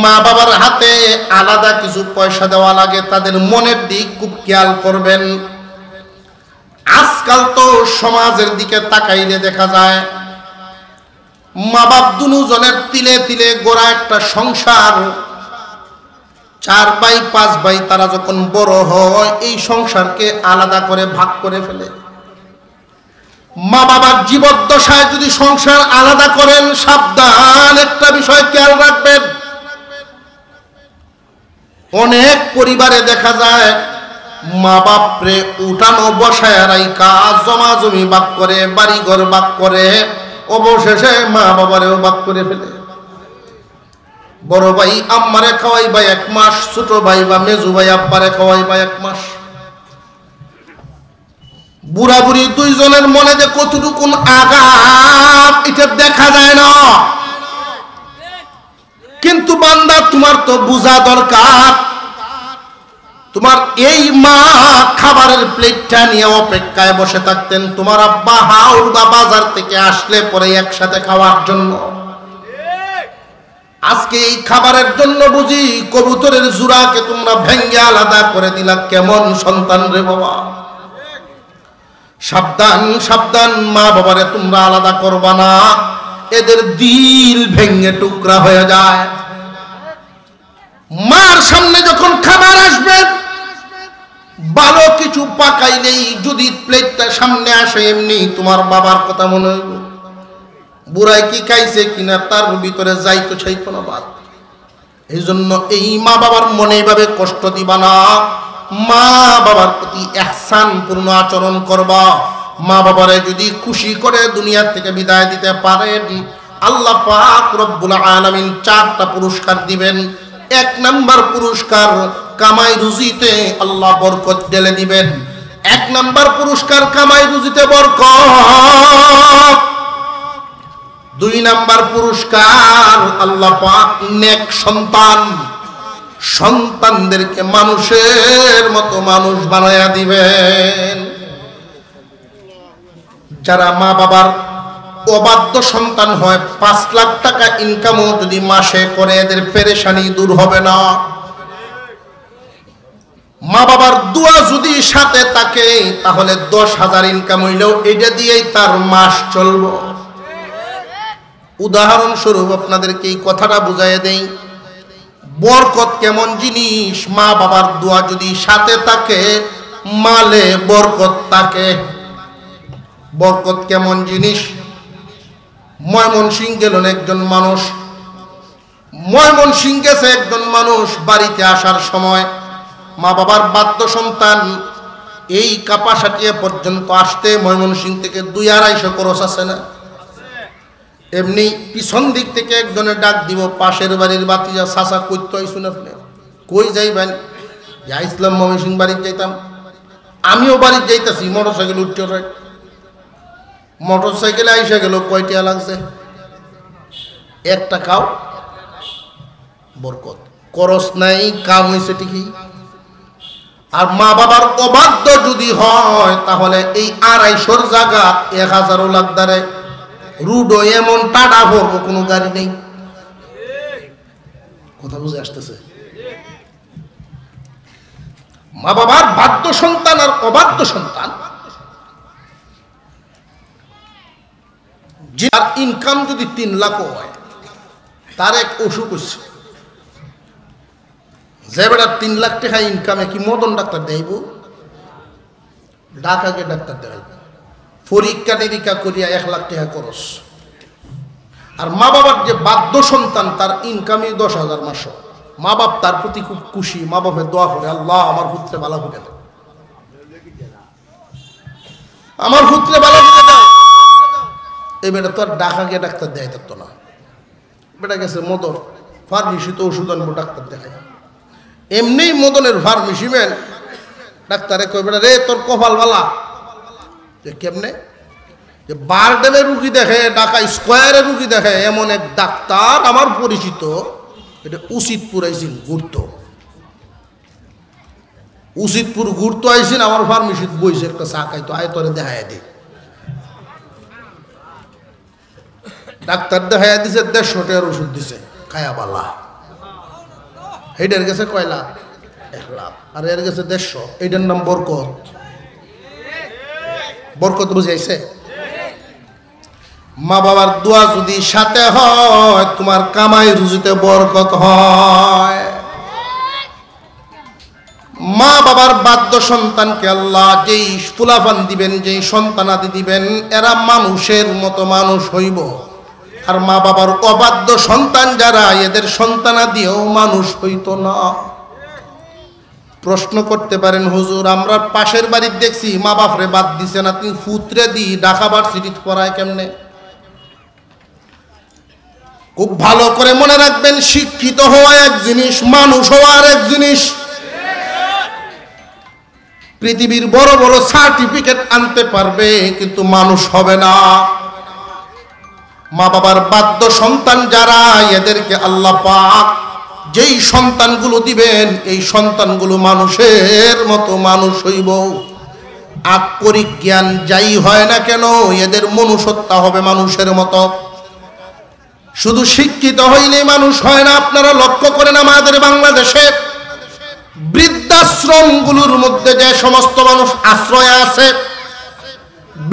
[SPEAKER 1] মা বাবার হাতে আলাদা কিছু পয়সা দেওয়া লাগে, তাদের মনের দিক খুব খেয়াল করবেন। আজকাল তো সমাজের দিকে তাকাইলে দেখা যায় মা বাপ দুজনের তিলে তিলে গোড়া একটা সংসার, 4 ভাই 5 ভাই তারা যখন বড় হয় এই সংসারকে আলাদা করে ভাগ করে ফেলে। মা বাবার জীবদ্দশায় যদি সংসার আলাদা করেন, সাবধান, একটা বিষয় খেয়াল রাখবেন। অনেক পরিবারে দেখা যায় মা বাপরে উঠানো বসায় রাইকা জমা জমি ভাগ করে, বাড়ি ঘর ভাগ করে, অবশেষে মা বাবারেও ভাগ করে ফেলে। বড় ভাই আম্মারে খাওয়াইবা 1 মাস, ছোট ভাই বা মেজু ভাই আব্বারে খাওয়াইবা 1 মাস। বুড়া বুড়ি দুইজনের মনে যে কতটুকু আঘাত এটা দেখা যায় না। কিন্তু বান্দা, তোমার তো বোঝা দরকার, তোমার এই মা খাবারের প্লেটটা নিয়ে অপেক্ষায় বসে থাকতেন তোমার আব্বা হাওড় বা বাজার থেকে আসলে পরে একসাথে খাওয়ার জন্য। আজকে এই খাবারের জন্য বুঝি কবুতরের জোড়াকে তোমরা ভেঙ্গে আলাদা করে দিলা। কেমন সন্তান রে বাবা! সাবধান, সাবধান, মা বাবারে তোমরা আলাদা করবা না, এদের দিল ভেঙ্গে টুকরা হয়ে যায়। মার সামনে যখন খাবার আসবে, ভালো কিছু পাকাইলেই যদি প্লেটটা সামনে আসে, এমনি তোমার বাবার কথা মনে হইব। বুড়াই কি খাইছে কিনা তার ভিতরে যাইতো চাইতো না বাদ। এই জন্য এই মা বাবার মনে এইভাবে কষ্ট দিবা না। মা বাবার প্রতি ইহসান পূর্ণ আচরণ করবা। মা বাবারে যদি খুশি করে দুনিয়া থেকে বিদায় দিতে পারেন, আল্লাহ পাক রব্বুল আলামিন 4টা পুরস্কার দিবেন। 1 নাম্বার পুরস্কার, কামাই রুজিতে আল্লাহ বরকত ঢেলে দিবেন। 1 নাম্বার পুরস্কার, কামাই রুজিতে বরকত। 2 নাম্বার পুরস্কার, আল্লাহ পাক নেক সন্তান, সন্তানদেরকে মানুষের মতো মানুষ বানায়া দিবেন। যারা মা বাবার অবাধ্য সন্তান হয়, 5 লাখ টাকা ইনকামও যদি মাসে করে, এদের পেরেশানি দূর হবে না। মা বাবার দোয়া যদি সাথে থাকে, তাহলে 10,000 ইনকাম হইলেও এটা দিয়েই তার মাস চলব। উদাহরণস্বরূপ আপনাদেরকে এই কথাটা বুঝাইয়া দেই, বরকত কেমন জিনিস। মা বাবার দোয়া যদি সাথে থাকে, মালে বরকত থাকে। বরকত কেমন জিনিস? ময়মনসিংহ গেলেন একজন মানুষ, ময়মনসিংহ গেছে একজন মানুষ, বাড়িতে আসার সময় মা বাবার বাধ্য সন্তান, এই কাপাসাটিয়া পর্যন্ত আসতে ময়মনসিংহ থেকে 2-250 খরচ আছে না? এমনি পিছন দিক থেকে একজনের ডাক দিব, পাশের বাড়ির বাতিজা, চাচা কইতো আইসুন আপনি, কই যাইবেন? ইসলাম ময়মনসিংহ বাড়িতে যাইতাম। আমিও বাড়িতে যাইতেছি, মোটরসাইকেল উঠতে হয়। মোটরসাইকেলে আইসা গেল, কয়টা লাগছে? 1 টাকাও বরকত। খরচ নাই, কাম হয়েছে ঠিকই। আর মা বাবার অবাধ্য যদি হয়, তাহলে এই 250 জায়গা 1000ও লাগদারে। রুডো এমন টাটা ভরবো, কোনো গাড়ি নেই। কথা বুঝে আসতেছে? মা বাবার বাধ্য সন্তান আর অবাধ্য সন্তান, যার ইনকাম যদি 3 লাখও হয়, তার এক অসুখ হচ্ছে, যে বেটা 3 লাখ টাকা ইনকামে কি মদন ডাক্তার দেব? ঢাকাকে ডাক্তার দেয়, পরীক্ষা নিরীক্ষা করিয়া 1 লাখ টাকা খরচ। আর মা বাবার যে বাধ্য সন্তান, তার ইনকামই 10,000 মাস। মা বাপ তার প্রতি খুব খুশি, মা বাপের দোয়া করে, আল্লাহ আমার পুত্রে ভালো করে দেয়। আমার পুত্রে ভালো করে দাও। এই বেটা তো আর ঢাকা গিয়ে ডাক্তার দেয় থাকতো না, বেটা গেছে মদন ফার্মেসিতে ওষুধ আনবো ডাক্তার দেখায়। এমনি মদনের ফার্মেসি ম্যান ডাক্তারে কই বেটা রে তোর কপাল বালা। যে কেমনে? যে বারডেমে রুগী দেখে, ঢাকা স্কোয়ারে রুগী দেখে এমন এক ডাক্তার আমার পরিচিত, এটা উচিতপুর আইসিন ঘুরতো, উচিতপুর ঘুরতো আইসিন আমার ফার্মেসিতে বইছে একটা চা খাইতো, আয় তোরে দেখায় দিই। ডাক্তার দেখাইয়া দিছে 150 টাকার ওষুধ দিছে, খায়া বালা। এইটার গেছে কয় লাখ? 1 লাখ। আর এর গেছে 150। এইটার নাম বরকত। বরকত বুঝাইছে? মা বাবার দোয়া যদি সাথে হয় তোমার কামাই রুজিতে বরকত হয়। মা বাবার বাধ্য সন্তানকে আল্লাহ যেই ফুলাফান দিবেন, যেই সন্তানাদি দিবেন, এরা মানুষের মতো মানুষ হইব। আর মা বাবার অবাধ্য সন্তান যারা, এদের সন্তানাদিও মানুষ হইতো না। প্রশ্ন করতে পারেন হুজুর আমরা পাশের বাড়ির দেখছি মা বাপরে বাদ দিছে না, তুমি ফুতরে দি ঢাকা ভার্সিটিতে পড়ায় কেমনে? খুব ভালো করে মনে রাখবেন, শিক্ষিত হওয়া এক জিনিস, মানুষ হওয়া আর এক জিনিস। পৃথিবীর বড় বড় সার্টিফিকেট আনতে পারবে কিন্তু মানুষ হবে না। মা বাবার বাধ্য সন্তান যারা, এদেরকে আল্লাহ পাক যেই সন্তানগুলো দিবেন এই সন্তানগুলো মানুষের মতো মানুষ হইব। আক্ষরিক জ্ঞান যাই হয় না কেন এদের মনুষ্যত্ব হবে মানুষের মতো। শুধু শিক্ষিত হইলেই মানুষ হয় না। আপনারা লক্ষ্য করেন আমাদের বাংলাদেশে বৃদ্ধাশ্রমগুলোর মধ্যে যে সমস্ত মানুষ আশ্রয় আছে,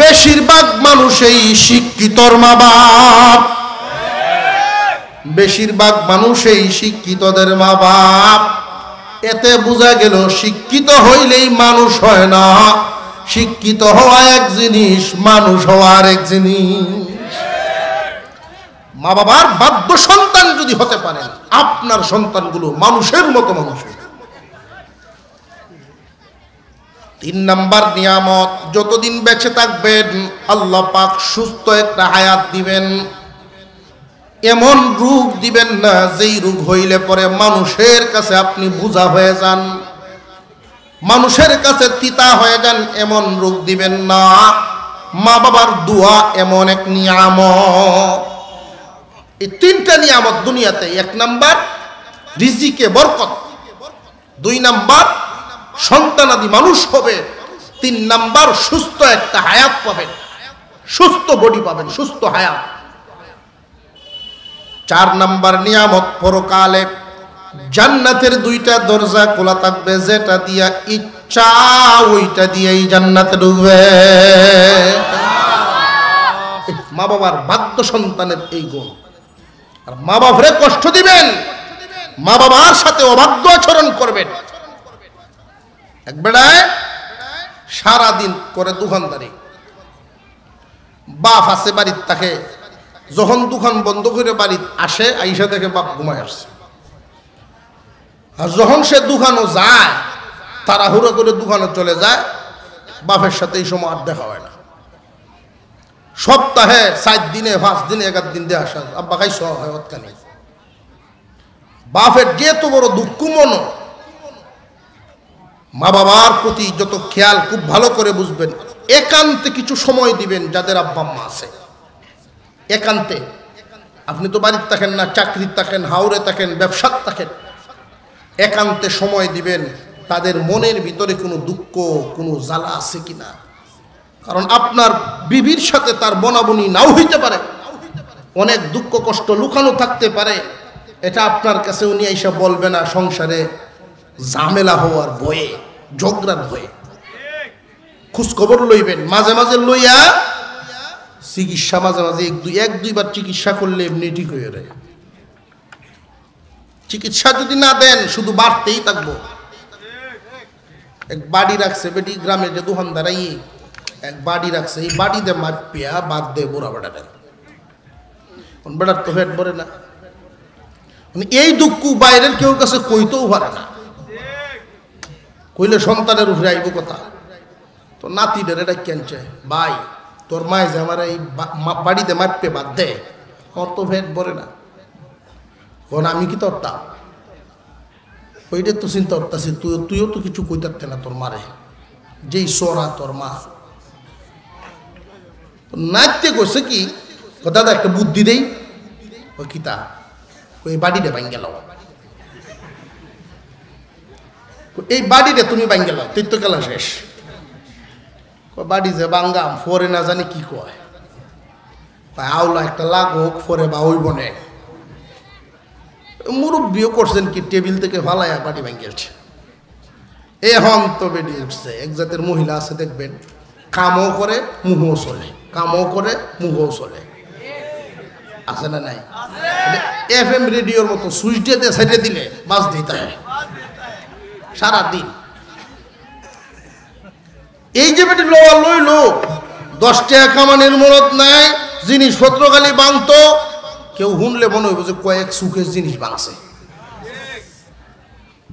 [SPEAKER 1] বেশিরভাগ মানুষই শিক্ষিতর মা বাপ, বেশিরভাগ মানুষই শিক্ষিতদের মা বাপ। এতে বোঝা গেল শিক্ষিত হইলেই মানুষ হয় না, শিক্ষিত হওয়া এক জিনিস, মানুষ হওয়া আর এক জিনিস। মা বাবার বাধ্য সন্তান যদি হতে পারেন, আপনার সন্তানগুলো মানুষের মতো মানুষ। 3 নাম্বার নিয়ামত, যতদিন বেঁচে থাকবেন আল্লাহ পাক সুস্থ একটা হায়াত দিবেন। এমন রোগ দিবেন না যেই রোগ হইলে পরে মানুষের কাছে আপনি বোঝা হয়ে যান, মানুষের কাছে তিতা হয়ে যান, এমন রোগ দিবেন না। মা বাবার দোয়া এমন এক নিয়ামত। এই 3টা নিয়ামত দুনিয়াতে। 1 নাম্বার রিজিকে বরকত, 2 নাম্বার সন্তানাদি মানুষ হবে, 3 নাম্বার সুস্থ একটা হায়াত পাবেন, সুস্থ বডি পাবেন, সুস্থ হায়াত। 4 নাম্বার নিয়ামত পরকালে জান্নাতের 2টা দরজা খোলা থাকবে, যেটা দিয়া ইচ্ছা ওইটা দিয়েই জান্নাতে ঢুকবে। মা বাবার বাধ্য সন্তানের এই গুণ। আর মা বাবারে কষ্ট দিবেন, মা বাবার সাথে অবাধ্য আচরণ করবেন। এক বেড়ায় সারাদিন করে দোকানদারি, বাপ আছে বাড়ির, তাকে যখন দোকান বন্ধ করে বাড়িতে আসে, আইসা দেখে বাপ ঘুমায় আসছে। আর যখন সে দোকানও যায়, তাড়াহুড়ো করে দোকানে চলে যায়, বাপের সাথে এই সময় আর দেখা হয় না। সপ্তাহে 7 দিনে 5 দিনে 1 দিন দিয়ে আসা, আব্বা খাইছ হয় অতখানি। বাপের যেত বড় দুঃখ মন। মা বাবার প্রতি যত খেয়াল খুব ভালো করে বুঝবেন, একান্তে কিছু সময় দিবেন যাদের আব্বা আম্মা আছে। একান্তে, আপনি তো বাড়িতে থাকেন না, চাকরিতে থাকেন, হাওড়ে থাকেন, ব্যবসার থাকেন। একান্তে সময় দিবেন তাদের মনের ভিতরে কোনো দুঃখ, কোনো জ্বালা আছে কিনা। কারণ আপনার বিবির সাথে তার বনাবনি নাও হইতে পারে, অনেক দুঃখ কষ্ট লুকানো থাকতে পারে। এটা আপনার কাছে উনি এসে বলবে না, সংসারে ঝামেলা হওয়ার ভয়ে, ঝগড়ার ভয়ে। খোঁজখবর লইবেন, মাঝে মাঝে লইয়া চিকিৎসা, মাঝে মাঝে 1-2 বার চিকিৎসা করলে এমনি ঠিক হয়ে যায়। চিকিৎসা যদি না দেন শুধু বাড়তেই থাকবো। এক বাড়ি রাখছে বেটি, গ্রামে যে দোকানদারাই এক বাড়ি রাখছে, এই বাড়িতে মাপিয়া বাদ দেয় বুড়া বেড়াটা। বেড়ার তো হেড ভরে না। এই দুঃখ বাইরের কেউ কাছে কইতেও পারে না, কইলে সন্তানের উপরে আইব কথা। তো নাতিদের এটা কেনছে, ভাই তোর মায়ে যে আমার এই বাড়িতে মাপে বাদ দে, আমার তো ভেট ভরে না। কারণ আমি কি তোরটা ওইটা তো চিন্তা করতেছি, তুইও তো কিছু কইতে না তোর মারে, যেই সরা তোর মা। নাচতে করছে কি, দাদা একটা বুদ্ধি দেই, ওই কিতা ওই বাড়িটা ভাঙ গেল, এই বাড়িটা তুমি ভাঙ গেল, তুই তো গেলা শেষ। বাড়ি যে বাঙ্গাম ফরে না জানি কি কয়, আওলা একটা লাগুক ফরে বা ওই বনে। মুরব্বীও করছেন কি, টেবিল থেকে ফালাইয়া বাড়ি ভাঙিয়েছে। এখন তো বেডি উঠছে, এক জাতের মহিলা আছে দেখবেন, কামও করে মুহও চলে, কামও করে মুহও চলে, আছে না নাই? FM রেডিওর মতো সুইচ দিয়ে সাইডে দিলে বাস দিতে হয় সারাদিন। এই যে বেটি লোয়া লইল 10 টাকা কামানের মরদ নাই, জিনিসপত্র খালি ভাঙতো, কেউ শুনলে মনে হইব যে কয়েক সুখের জিনিস ভাঙছে।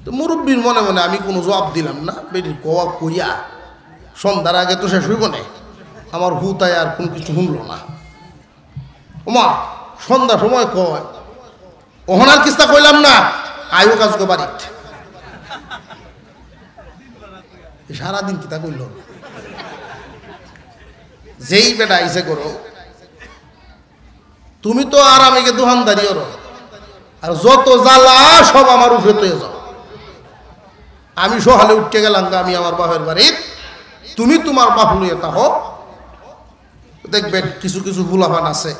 [SPEAKER 1] তো মুরব্বীর মনে মনে আমি কোনো জবাব দিলাম না, বেটির কোয়া কইয়া সন্ধ্যার আগে তো শেষ হইব না, আমার হুতায় আর কোনো কিছু শুনলো না। ওমা সন্ধ্যার সময় কয়, ওহনার কিস্তা কইলাম না, আয়ু কাজ গো বাড়িত। সারাদিন কিতা কইল, যেই বেটা আইসে করো, তুমি তো আর আমাকে দোকানদারি করো, আর যত জ্বালা সব আমার উপরে তো যাও। আমি সকালে উঠতে গেলাম, আমি আমার বাপের বাড়ি, তুমি তোমার বাপ লইয়া তাহো। দেখবেন কিছু কিছু ভুলাভান আছে,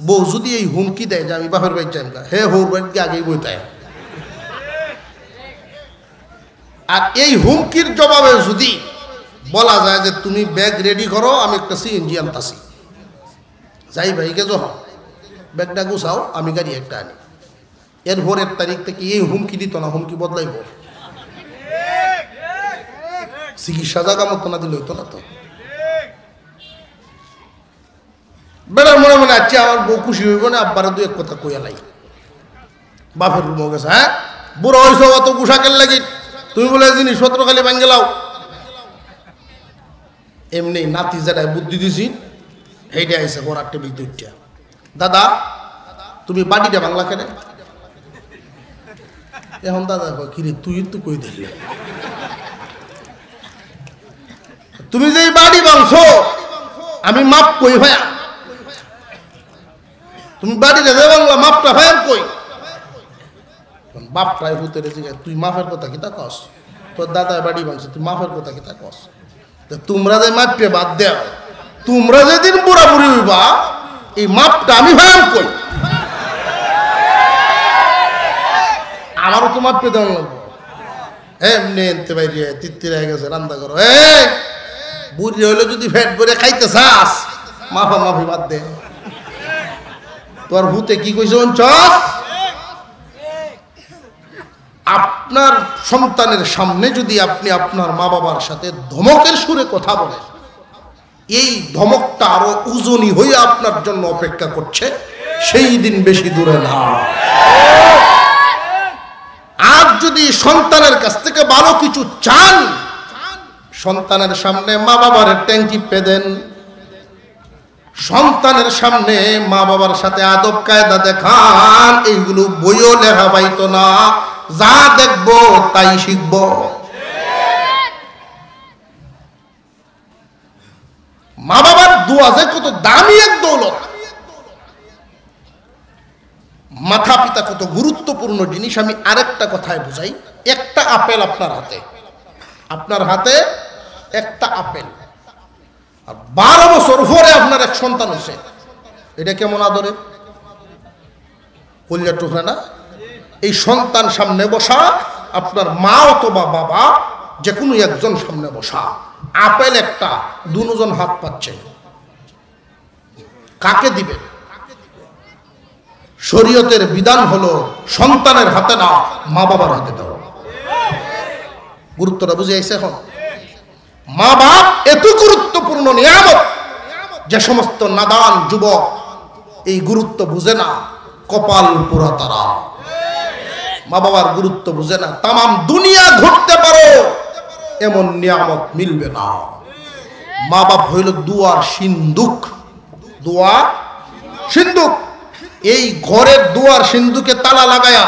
[SPEAKER 1] বউ যদি এই হুমকি দেয় যে আমি বাপের বাড়ি যাই, হে হোর বাড়িকে আগেই বইতায়। আর এই হুমকির জবাবে যদি বলা যায় যে তুমি ব্যাগ রেডি করো, আমি একটা CNG আনতাছি, যাই ভাইকে যখন ব্যাগটা গুছাও, আমি গাড়ি একটা আনি, এর ভোরের তারিখ থেকে এই হুমকি দিত না, হুমকি বদলাইব। চিকিৎসা জায়গা মতো না দিলে হইতো না। তো বেড়ার মনে মনে আছে আমার বউ খুশি হইব না, আব্বারা দু এক কথা কইয়া লাই, বাপের রুমও গেছে, হ্যাঁ বুড়ো হয়েছ অত পোশাকের লাগি, তুমি বলে জিনিসপত্র খালি ভাঙ্গে লাও। এমনি নাতি যেটাই বুদ্ধি দিছি সেইটা আইসে ওরার টেবিল দুইটা, দাদা তুমি বাড়িটা বাংলা কেন? এখন দাদা কয় কিরে তুই তো কই দিলি, তুমি যে বাড়ি ভাঙছো আমি মাপ কই ভাইয়া, তুমি বাড়িটা যে বাংলা মাপটা ভাইয়ার কই? বাপটাই হুতে রে জিজ্ঞাসা, তুই মাফের কথা কিতা কস? তোর দাদা বাড়ি ভাঙছে, তুই মাফের কথা কিতা কস? তোমরা যে মাপে বাদ দেও, তোমরা যেদিন বুড়া বুড়ি হইবা এই মাপটা আমি ভাইয়ার কই? আমারও তো মাপে দেওয়া লাগবো। এমনি এনতে বাইরে তিত্তির হয়ে গেছে, রান্না করো। বুড়ি হইলে যদি ফ্যাট করে খাইতে চাস, মাফা মাফি বাদ দে। তোর ভূতে কি কইছে অঞ্চল? আপনার সন্তানের সামনে যদি আপনি আপনার মা বাবার সাথে ধমকের সুরে কথা বলেন, এই ধমকটা আরো ওজনই হয়ে আপনার জন্য অপেক্ষা করছে, সেই দিন বেশি দূরে না। আর যদি সন্তানের কাছ থেকে ভালো কিছু চান, সন্তানের সামনে মা বাবার ট্যাঙ্কি পেদেন, সন্তানের সামনে মা বাবার সাথে আদব কায়দা দেখান। এইগুলো বইও লেখা পাইতো না, যা দেখবো তাই শিখব। মা বাবার দোয়া যে কত দামি এক দৌলত, মাথা পিতা কত গুরুত্বপূর্ণ জিনিস, আমি আরেকটা কথায় বুঝাই। একটা আপেল আপনার হাতে, আপনার হাতে একটা আপেল, আর 12 বছর পরে আপনার এক সন্তান হয়েছে, এটা কেমন আদরে? কলিজা টুকরা না? এই সন্তান সামনে বসা, আপনার মা অথবা বাবা যে কোনো একজন সামনে বসা, আপেল একটা, দুজন হাত পাচ্ছে, কাকে দিবে? শরীয়তের বিধান হলো সন্তানের হাতে না, মা বাবার হাতে দাও। গুরুত্বটা বুঝে আইছে এখন? মা বাপ এত গুরুত্বপূর্ণ নিয়ামত, যে সমস্ত নাদান যুবক এই গুরুত্ব বুঝে না, কপাল পোড়া তারা। মা বাবার গুরুত্ব বুঝে না, তামাম দুনিয়া ঘুরতে পারো এমন নিয়ামত মিলবে না। মা বাপ হইল দুয়ার সিন্ধুক। দুয়ার সিন্ধুক, এই ঘরের দুয়ার সিন্ধুকে তালা লাগায়া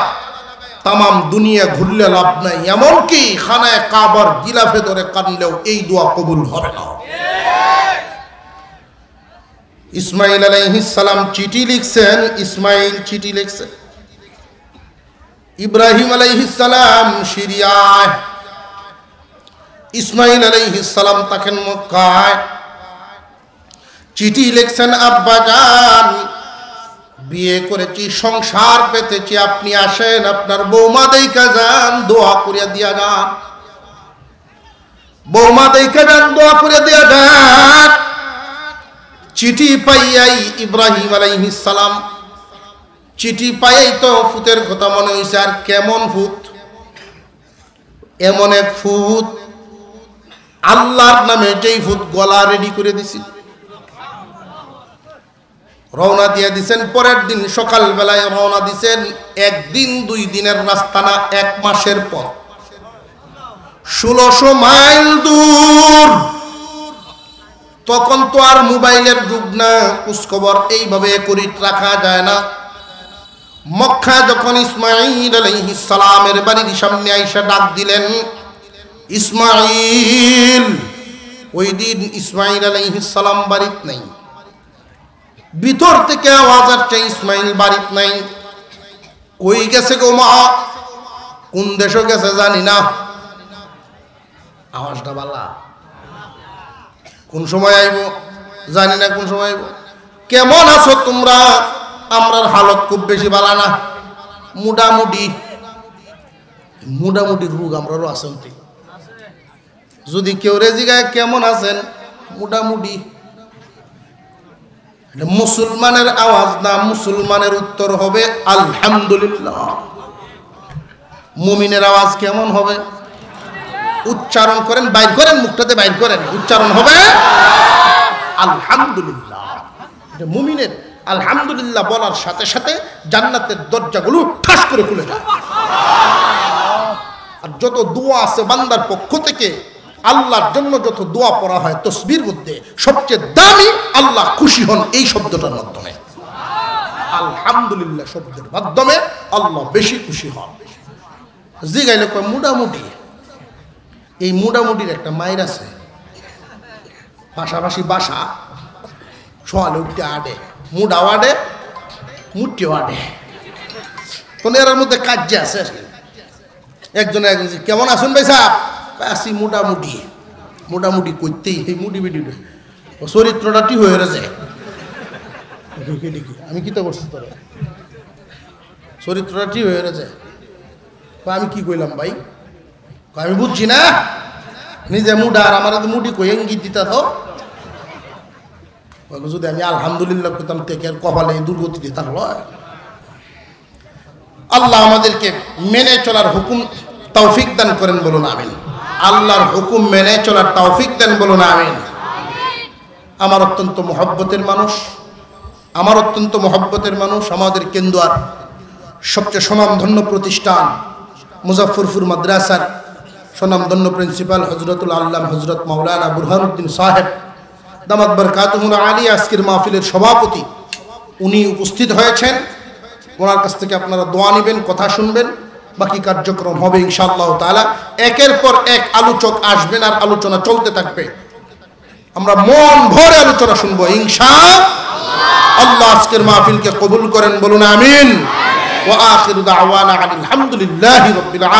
[SPEAKER 1] তামাম দুনিয়া ঘুরলে লাভ নাই, এমনকি খানায় কাবার গিলাফে ধরে কানলেও এই দোয়া কবুল হবে না। ইসমাইল আলাইহিস সালাম চিঠি লিখছেন, ইসমাইল চিঠি লিখছেন, ইব্রাহিম আলাইহিস সালাম সিরিয়ায়, ইসমাইল আলাইহিস সালাম থাকেন মক্কায়। চিঠি লিখছেন, আব্বা জান বিয়ে করেছি, সংসার পেতেছি, আপনি আসেন, আপনার বৌমা দেইকা যান, দোয়া করিয়া দিয়া যান, বৌমা দেইকা যান, দোয়া করিয়া দিয়া যান। চিঠি পাইয়াই ইব্রাহিম আলাইহিস সালাম, চিঠি পাইয়াই তো ফুতের কথা মনে হইছে। আর কেমন ফুত, এমন এক ফুত, আল্লাহর নামে যেই ফুত গলা রেডি করে দিছিল, রওনা দিয়ে দিছেন। পরের দিন সকাল বেলায় রওনা দিছেন, একদিন 2 দিনের রাস্তা না, 1 মাসের পর 1600 মাইল দূর। তখন তো আর মোবাইলের যুগ না, খোঁজখবর এইভাবে করে রাখা যায় না। মক্কা যখন ইসমাইল আলাইহিস সালামের বাড়ির সামনে আইসা ডাক দিলেন, ইসমাইল। ওই দিন ইসমাইল আলাইহিস সালাম বাড়িতে নাই, ভিতর থেকে আওয়াজ আসছে ইসমাইল বাড়িতে নাই। কই গেছে গো মা, কোন দেশে গেছে জানি না। আওয়াজটা বালা, কোন সময় আইব জানি না, কোন সময় আইব। কেমন আছো তোমরা? আমরার হালত খুব বেশি বালা না, মোটামুটি। মোটামুটি রোগ আমরারও আছেন। যদি কেউ রেজিগায় কেমন আছেন, মোটামুটি, মুসলমানের আওয়াজ না, মুসলমানের উত্তর হবে আলহামদুলিল্লাহ। মুমিনের আওয়াজ কেমন হবে? উচ্চারণ করেন, বাইর করেন, মুখটাতে বাইর করেন, উচ্চারণ হবে আলহামদুলিল্লাহ। মুমিনের আলহামদুলিল্লাহ বলার সাথে সাথে জান্নাতের দরজাগুলো ঠাস করে খুলে যায়। আর যত দোয়া আছে বান্দার পক্ষ থেকে, আল্লাহর জন্য যত দোয়া পড়া হয় তসবির মধ্যে, সবচেয়ে দামি আল্লাহ খুশি হন এই শব্দটার মাধ্যমে। আলহামদুলিল্লাহ শব্দের মাধ্যমে আল্লাহ বেশি খুশি হন। জিগাইলে কয় মোটামুটি। এই মোটামুটির একটা মায়ের আছে, পাশাপাশি বাসা, সোয়ালে উঠতে আডে, মুডাও আডে, মুটিও আডে। তখন এর মধ্যে কাজ আছে। একজন একজন কেমন আছেন ভাই সাহেব? আসি মোটামুটি। মোটামুটি করতেই এই মুটি বিটি চরিত্রটা ঠিক হয়ে যায়। আমি কি তো করছি তোর চরিত্রটা ঠিক হয়ে যায়। আমি কি কইলাম ভাই? আমি বুঝছি না, নিজে মুডা আর আমার মুডি কই ইঙ্গিত দিতা তো। যদি আমি আলহামদুলিল্লাহ করতাম থেকে আর কপালে দুর্গতি দিতাম। আল্লাহ আমাদেরকে মেনে চলার হুকুম তৌফিক দান করেন, বলুন আমিন। আল্লাহর হুকুম মেনে চলার তৌফিক দেন, বলুন আমিন। আমার অত্যন্ত মহব্বতের মানুষ, আমার অত্যন্ত মহব্বতের মানুষ, আমাদের কেন্দুয়ার সবচেয়ে স্বনামধন্য প্রতিষ্ঠান মুজাফফরপুর মাদ্রাসার স্বনামধন্য প্রিন্সিপাল হজরতুল আল্লাম হজরত মাওলানা বুরহানুদ্দিন সাহেব দামাত বরকাতুহুল আলিয়া আজকের মাহফিলের সভাপতি, উনি উপস্থিত হয়েছেন। ওনার কাছ থেকে আপনারা দোয়া নেবেন, কথা শুনবেন, বাকি কার্যক্রম হবে ইনশাআল্লাহ তাআলা। একের পর এক আলোচক আসবেন আর আলোচনা চলতে থাকবে। আমরা মন ভরে আলোচনা শুনবো ইনশাআল্লাহ। আজকের মাহফিলকে কবুল করেন, বলুন আমিন। ওয়া আখিরু দাওয়ানা আলহামদুলিল্লাহি রাব্বিল আলামিন।